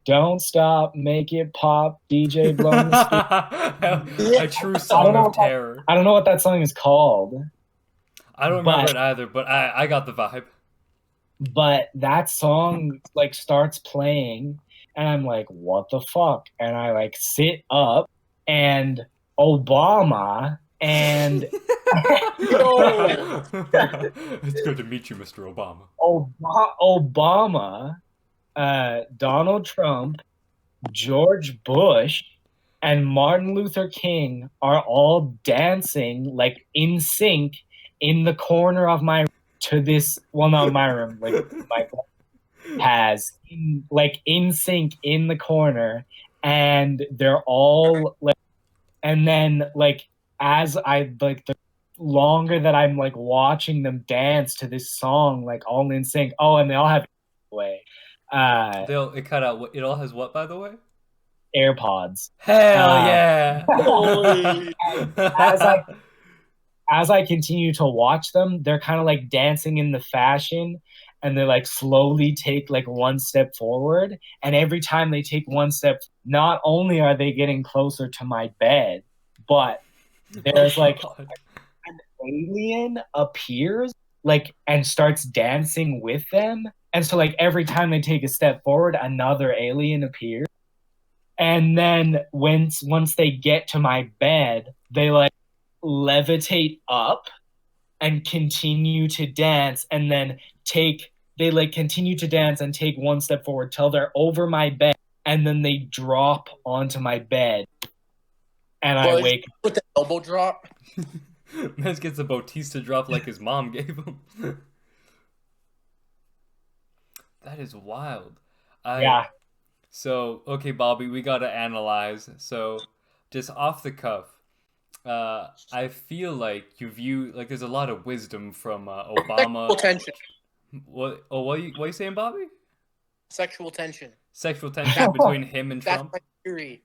Don't stop, make it pop, DJ blowing the speaker. A true I song don't know of what that, terror. I don't know what that song is called, I don't remember but it either, but I got the vibe. but that song like starts playing and I'm like, what the fuck? And I like sit up and Obama and It's good to meet you, Mr. Obama. Obama, Donald Trump, George Bush, and Martin Luther King are all dancing like in sync in the corner of my to this, well, not my room, like my has like in sync in the corner, and they're all like, and then like as I like the longer that I'm like watching them dance to this song, like all in sync. Oh, and they all have way It cut out. It all has what, by the way? AirPods. Hell yeah! Holy. As I as I continue to watch them, they're kind of like dancing in the fashion and they like slowly take like one step forward. And every time they take one step, not only are they getting closer to my bed, but there's like God. an alien appears like and starts dancing with them. And so like every time they take a step forward, another alien appears. And then once they get to my bed, they like levitate up and continue to dance and then they like continue to dance and take one step forward till they're over my bed and then they drop onto my bed and I Well, wake up. with the elbow drop. Mez gets a Bautista drop like his mom gave him. That is wild. Yeah. So, okay, Bobby, we gotta analyze. So, just off the cuff, I feel like you view like there's a lot of wisdom from Obama. Sexual tension. What? Oh, what are you saying, Bobby? Sexual tension. Sexual tension between him and That's Trump. my theory.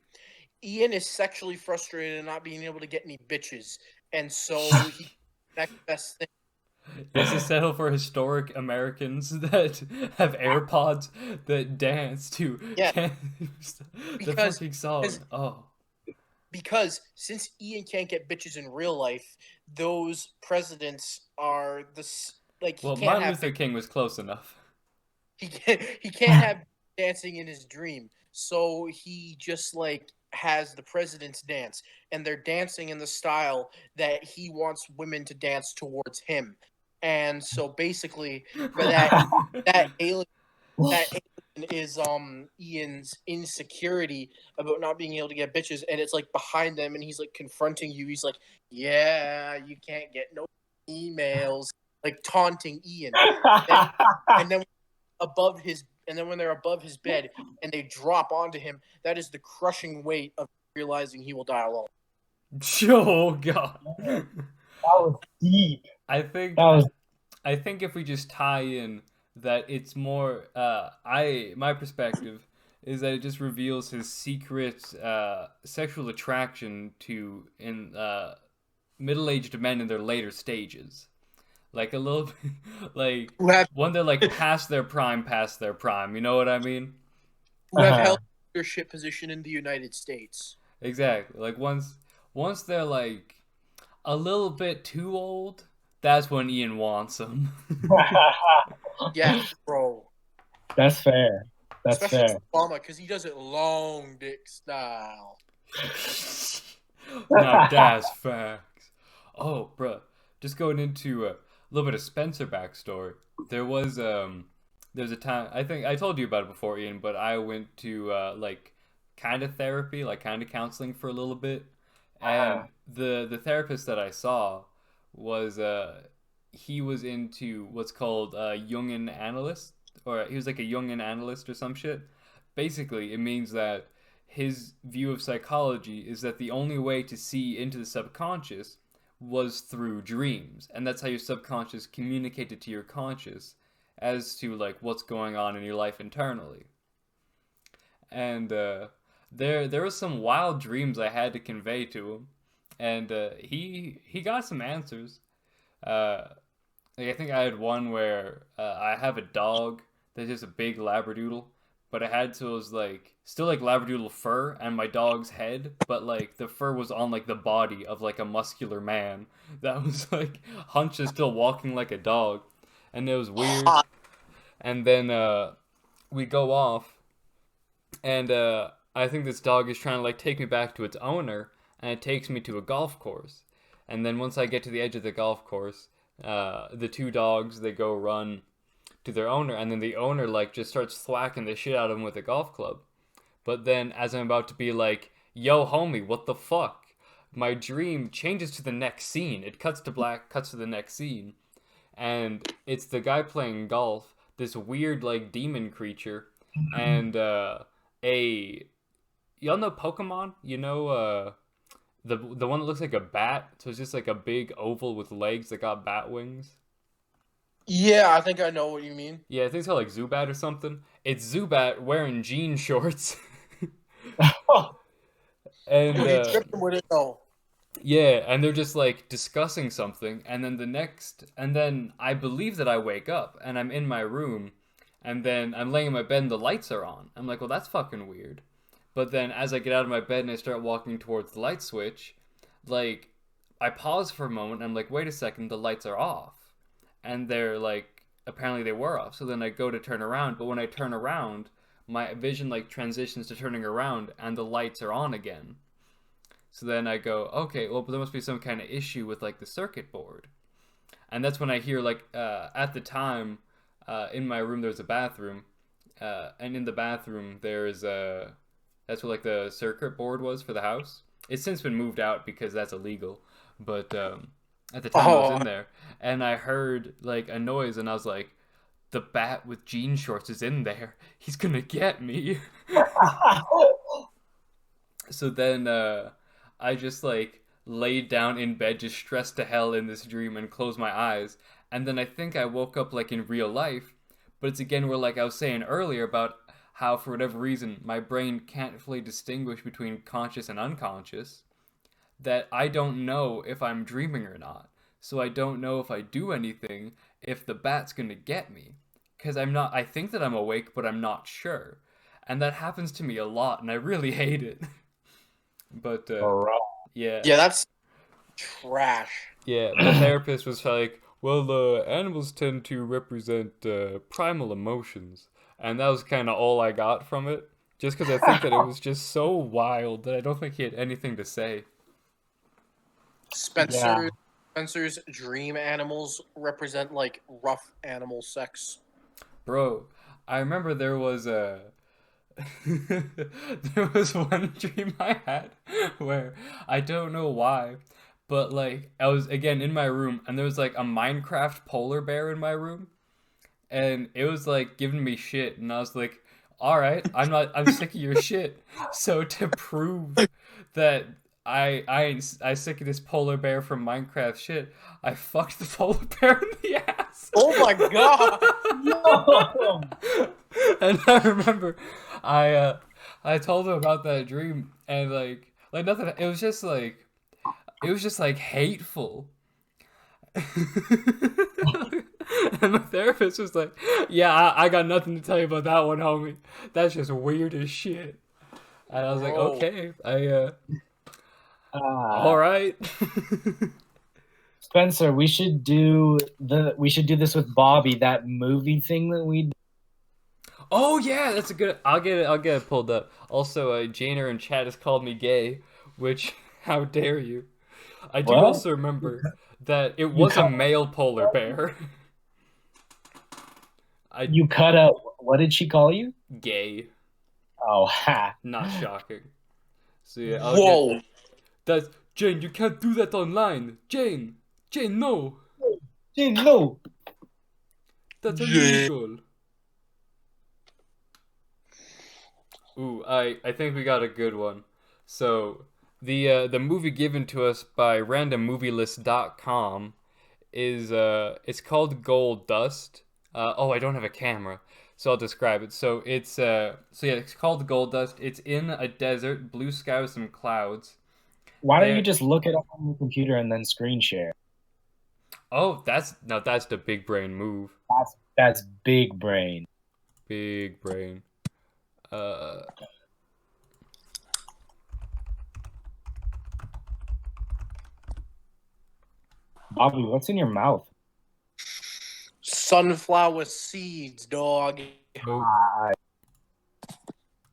Ian is sexually frustrated and not being able to get any bitches, and so he next best thing. He has to settle for historic Americans that have AirPods that dance to Yeah. the Because- fucking song. because- Oh, Because since Ian can't get bitches in real life, those presidents are like he well, can't Martin have Luther King was close enough. he can't have dancing in his dream. So he just like has the presidents dance, and they're dancing in the style that he wants women to dance towards him. And so basically, that alien is Ian's insecurity about not being able to get bitches, and it's like behind them, and he's like confronting you. He's like, "Yeah, you can't get no emails," like taunting Ian. And then above his, and then when they're above his bed and they drop onto him, that is the crushing weight of realizing he will die alone. Oh God. That was deep. I think That was I think if we just tie in that it's more my perspective is that it just reveals his secret sexual attraction to middle-aged men in their later stages. Like a little bit, like Who have when they're like past their prime, you know what I mean? held leadership position in the United States. Exactly. Like once they're like a little bit too old, that's when Ian wants them. Yeah, bro. That's fair. That's Especially fair. Obama, because he does it long dick style. Now that's facts. Oh, bruh. Just going into a little bit of Spencer backstory. There's a time, I think I told you about it before, Ian, but I went to like kind of therapy, like kind of counseling for a little bit, and the therapist that I saw was he was into what's called Jungian analyst, or he was like a Jungian analyst or some shit. Basically, it means that his view of psychology is that the only way to see into the subconscious was through dreams, and that's how your subconscious communicated to your conscious as to like what's going on in your life internally. And there was some wild dreams I had to convey to him, and he got some answers. Like I think I had one where I have a dog that's just a big labradoodle, but it had so it was like still like Labradoodle fur and my dog's head, but like the fur was on like the body of like a muscular man that was like hunched and still walking like a dog, and it was weird. Hot. And then we go off, and I think this dog is trying to like take me back to its owner, and it takes me to a golf course. And then once I get to the edge of the golf course, the two dogs they go run to their owner, and then the owner like just starts thwacking the shit out of him with a golf club. But then as I'm about to be like, "Yo, homie, what the fuck?" My dream changes to the next scene. It cuts to black, cuts to the next scene, and it's the guy playing golf, this weird like demon creature, and a y'all know Pokemon? You know the one that looks like a bat, so it's just like a big oval with legs that got bat wings. Yeah, I think I know what you mean. Yeah, I think it's called like Zubat or something. It's Zubat wearing jean shorts. And Dude, he tripped him with it though. yeah, and they're just like discussing something, and then I believe that I wake up and I'm in my room, and then I'm laying in my bed and the lights are on. I'm like, well, that's fucking weird. But then as I get out of my bed and I start walking towards the light switch, like I pause for a moment and I'm like, wait a second, the lights are off. And they're like, apparently they were off. So then I go to turn around, but when I turn around, my vision like transitions to turning around and the lights are on again. So then I go, okay, well, there must be some kind of issue with like the circuit board. And that's when I hear like at the time in my room there's a bathroom, and in the bathroom there's that's what like the circuit board was for the house. It's since been moved out because that's illegal, but at the time I was in there, and I heard like a noise, and I was like, the bat with jean shorts is in there. He's gonna get me. So then I just like laid down in bed, just stressed to hell in this dream, and closed my eyes. And then I think I woke up like in real life, but it's again where like I was saying earlier about how for whatever reason my brain can't fully distinguish between conscious and unconscious, that I don't know if I'm dreaming or not. So I don't know if I do anything if the bat's gonna get me. Because I think that I'm awake, but I'm not sure. And that happens to me a lot, and I really hate it. But, yeah. Yeah, that's trash. Yeah, the therapist was like, well, animals tend to represent primal emotions. And that was kind of all I got from it. Just because I think that it was just so wild that I don't think he had anything to say. Spencer's dream animals represent like rough animal sex. Bro, I remember there was a there was one dream I had where I don't know why, but like I was again in my room and there was like a Minecraft polar bear in my room, and it was like giving me shit, and I was like, all right, I'm sick of your shit. So to prove that I sick of this polar bear from Minecraft shit, I fucked the polar bear in the ass. Oh my god! No. And I remember I told him about that dream, and like nothing, it was just like hateful. And the therapist was like, yeah, I got nothing to tell you about that one, homie. That's just weird as shit. And I was like, Bro. okay, all right. Spencer, we should do this with Bobby, that movie thing that we. Oh yeah, that's a good. I'll get it pulled up. Also, Janer in chat has called me gay, which how dare you? I do What? also remember that it was a male polar bear. You cut out. What did she call you? Gay, Oh, ha. not shocking. So yeah, Whoa! that's Jane. You can't do that online, Jane. Jane, no, Dude, no. that's Jane. illegal. Ooh, I think we got a good one. So the movie given to us by randommovielist.com is it's called Gold Dust. Oh, I don't have a camera, so I'll describe it. So it's it's called Gold Dust. It's in a desert, blue sky with some clouds. Why don't There- you just look it up on your computer and then screen share? Oh, that's the big brain move. That's big brain. Big brain. Uh, Bobby, what's in your mouth? Sunflower seeds, dog. oh, Ah,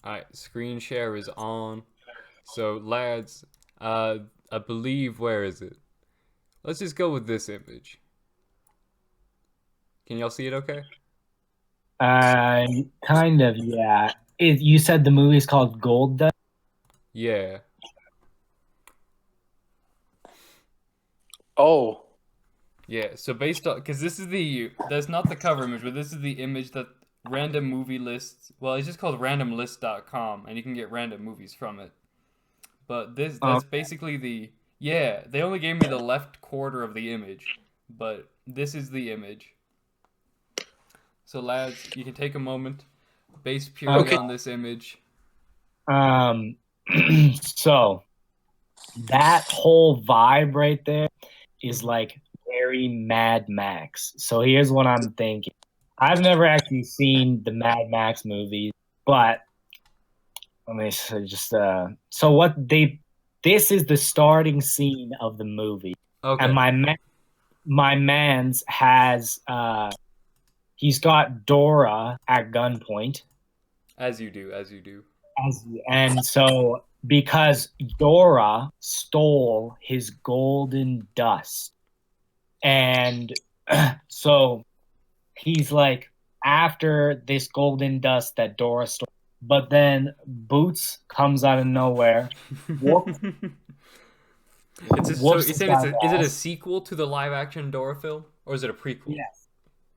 alright, screen share is on. So, lads, I believe, where is it? Let's just go with this image. Can y'all see it okay? kind of, yeah. You said the movie's called Gold Dust? Yeah. Oh. Yeah, so based on, because that's not the cover image, but this is the image that random movie lists, well, it's just called randomlist.com, and you can get random movies from it. But that's basically yeah, they only gave me the left quarter of the image, but this is the image. So lads, you can take a moment, base purely Okay. on this image. So that whole vibe right there is like very Mad Max. So here's what I'm thinking. I've never actually seen the Mad Max movies, but let me just so what they this is the starting scene of the movie. And Okay. my man's has he's got Dora at gunpoint. As you do, as you do. And so because Dora stole his golden dust, and so he's like after this golden dust that Dora stole, but then Boots comes out of nowhere, whoops, So whoops you're this saying guy's is it a ass. sequel to the live action Dora film, or is it a prequel? Yes,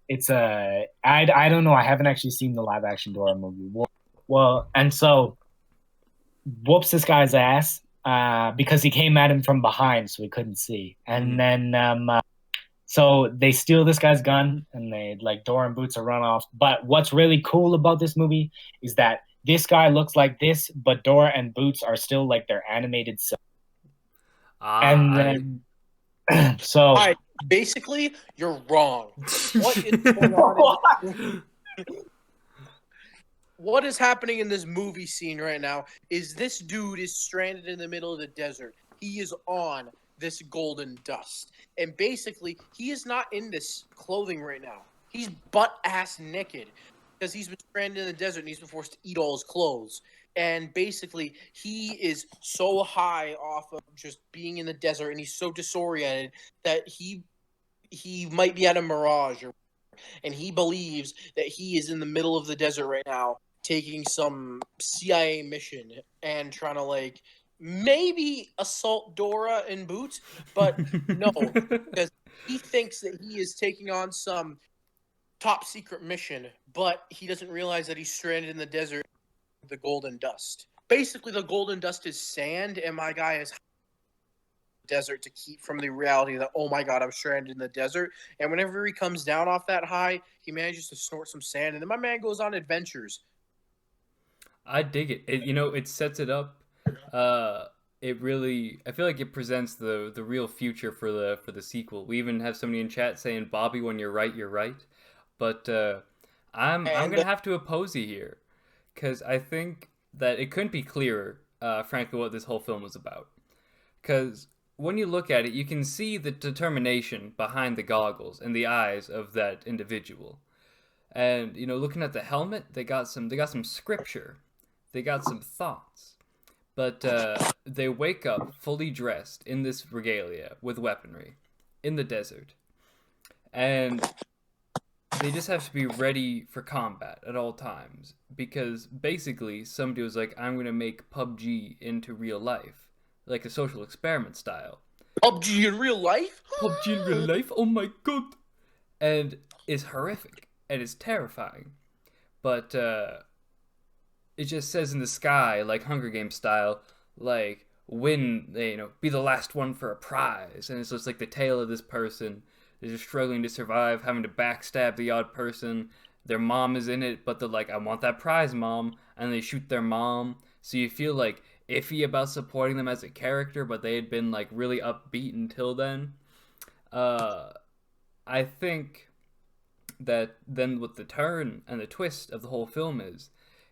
it's a I don't know. I haven't actually seen the live action Dora movie. Well, and so whoops this guy's ass because he came at him from behind, so he couldn't see. And then so they steal this guy's gun, and they like Dora and Boots are run off. But what's really cool about this movie is that this guy looks like this, but Dora and Boots are still like their animated self. Ah, And then so All right. Basically, you're wrong. What is going on? What is happening in this movie scene right now is this dude is stranded in the middle of the desert. He is on this golden dust. And basically, he is not in this clothing right now. He's butt ass naked because he's been stranded in the desert and he's been forced to eat all his clothes. And basically, he is so high off of just being in the desert and he's so disoriented that he might be at a mirage, and he believes that he is in the middle of the desert right now taking some CIA mission and trying to like maybe assault Dora and Boots, but no, because he thinks that he is taking on some top secret mission, but he doesn't realize that he's stranded in the desert with the golden dust. Basically, the golden dust is sand, and my guy is desert to keep from the reality that, oh my god, I'm stranded in the desert. And whenever he comes down off that high, he manages to snort some sand, and then my man goes on adventures. I dig it. It sets it up. Uh, it really, I feel like it presents the real future for the sequel. We even have somebody in chat saying, "Bobby, when you're right, you're right." But I'm And gonna have to oppose you here, because I think that it couldn't be clearer, frankly, what this whole film was about. Because when you look at it, you can see the determination behind the goggles and the eyes of that individual. And looking at the helmet, they got some scripture, they got some thoughts. But they wake up fully dressed in this regalia with weaponry in the desert, and they just have to be ready for combat at all times because basically somebody was like, "I'm gonna make PUBG into real life, like a social experiment style." PUBG in real life? PUBG in real life? Oh my god! And it's horrific and it's terrifying, but it just says in the sky, like Hunger Games style, like win, be the last one for a prize, and it's just like the tale of this person. They're just struggling to survive, having to backstab the odd person. Their mom is in it, but they're like, "I want that prize, mom," and they shoot their mom. So you feel like iffy about supporting them as a character, but they had been like really upbeat until then. Uh, I think that then what the turn and the twist of the whole film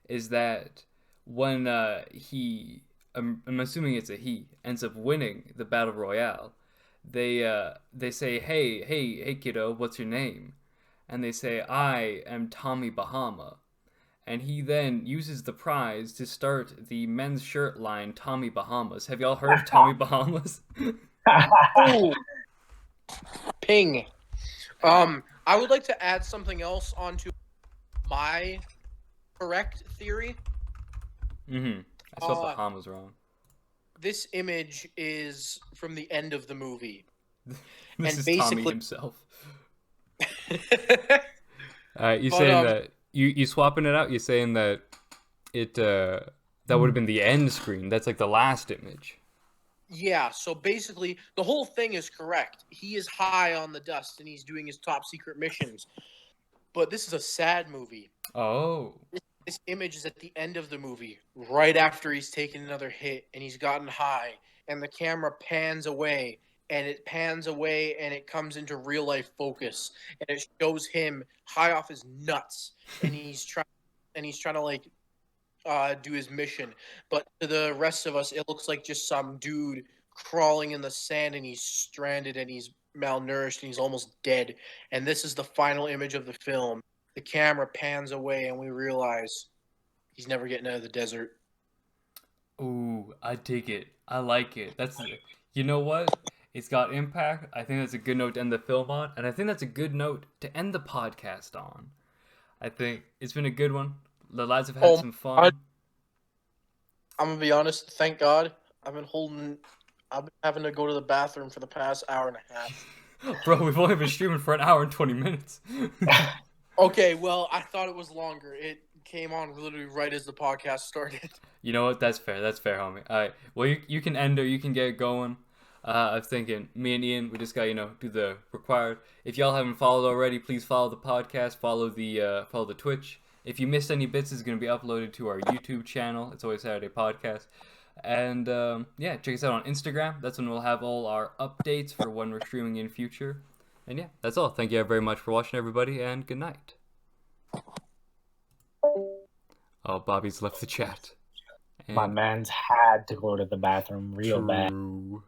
is that when I'm assuming it's a he, ends up winning the battle royale, they say, hey kiddo, what's your name? And they say, I am Tommy Bahama. And he then uses the prize to start the men's shirt line, Tommy Bahamas. Have y'all heard of Tommy Bahamas? Ooh, ping. I would like to add something else onto my correct theory. Mm-hmm. I spelled Uh, Bahamas wrong. This image is from the end of the movie. This and is Tommy basically- himself. You But, saying that you swapping it out? You're saying that it that would have been the end screen. That's like the last image. Yeah, so basically, the whole thing is correct. He is high on the dust and he's doing his top secret missions. But this is a sad movie. Oh. This image is at the end of the movie, right after he's taken another hit and he's gotten high, and the camera pans away, and it comes into real life focus, and it shows him high off his nuts, and he's trying to like do his mission. But to the rest of us, it looks like just some dude crawling in the sand, and he's stranded, and he's malnourished, and he's almost dead. And this is the final image of the film. The camera pans away, and we realize he's never getting out of the desert. Ooh, I dig it. I like it. You know what? It's got impact. I think that's a good note to end the film on, and I think that's a good note to end the podcast on. I think it's been a good one. The lads have had some fun. I'm gonna be honest. Thank God, I've been having to go to the bathroom for the past hour and a half. Bro, we've only been streaming for an hour and 20 minutes. Okay, well, I thought it was longer. It came on literally right as the podcast started. You know what? That's fair. That's fair, homie. All right. Well, you can end or you can get going. I was thinking, me and Ian, we just got do the required. If y'all haven't followed already, please follow the podcast. Follow the Twitch. If you missed any bits, it's gonna be uploaded to our YouTube channel. It's Always Saturday Podcast. And yeah, check us out on Instagram. That's when we'll have all our updates for when we're streaming in future. And yeah, that's all. Thank you very much for watching, everybody, and good night. Oh, Bobby's left the chat. My man's had to go to the bathroom real bad. True.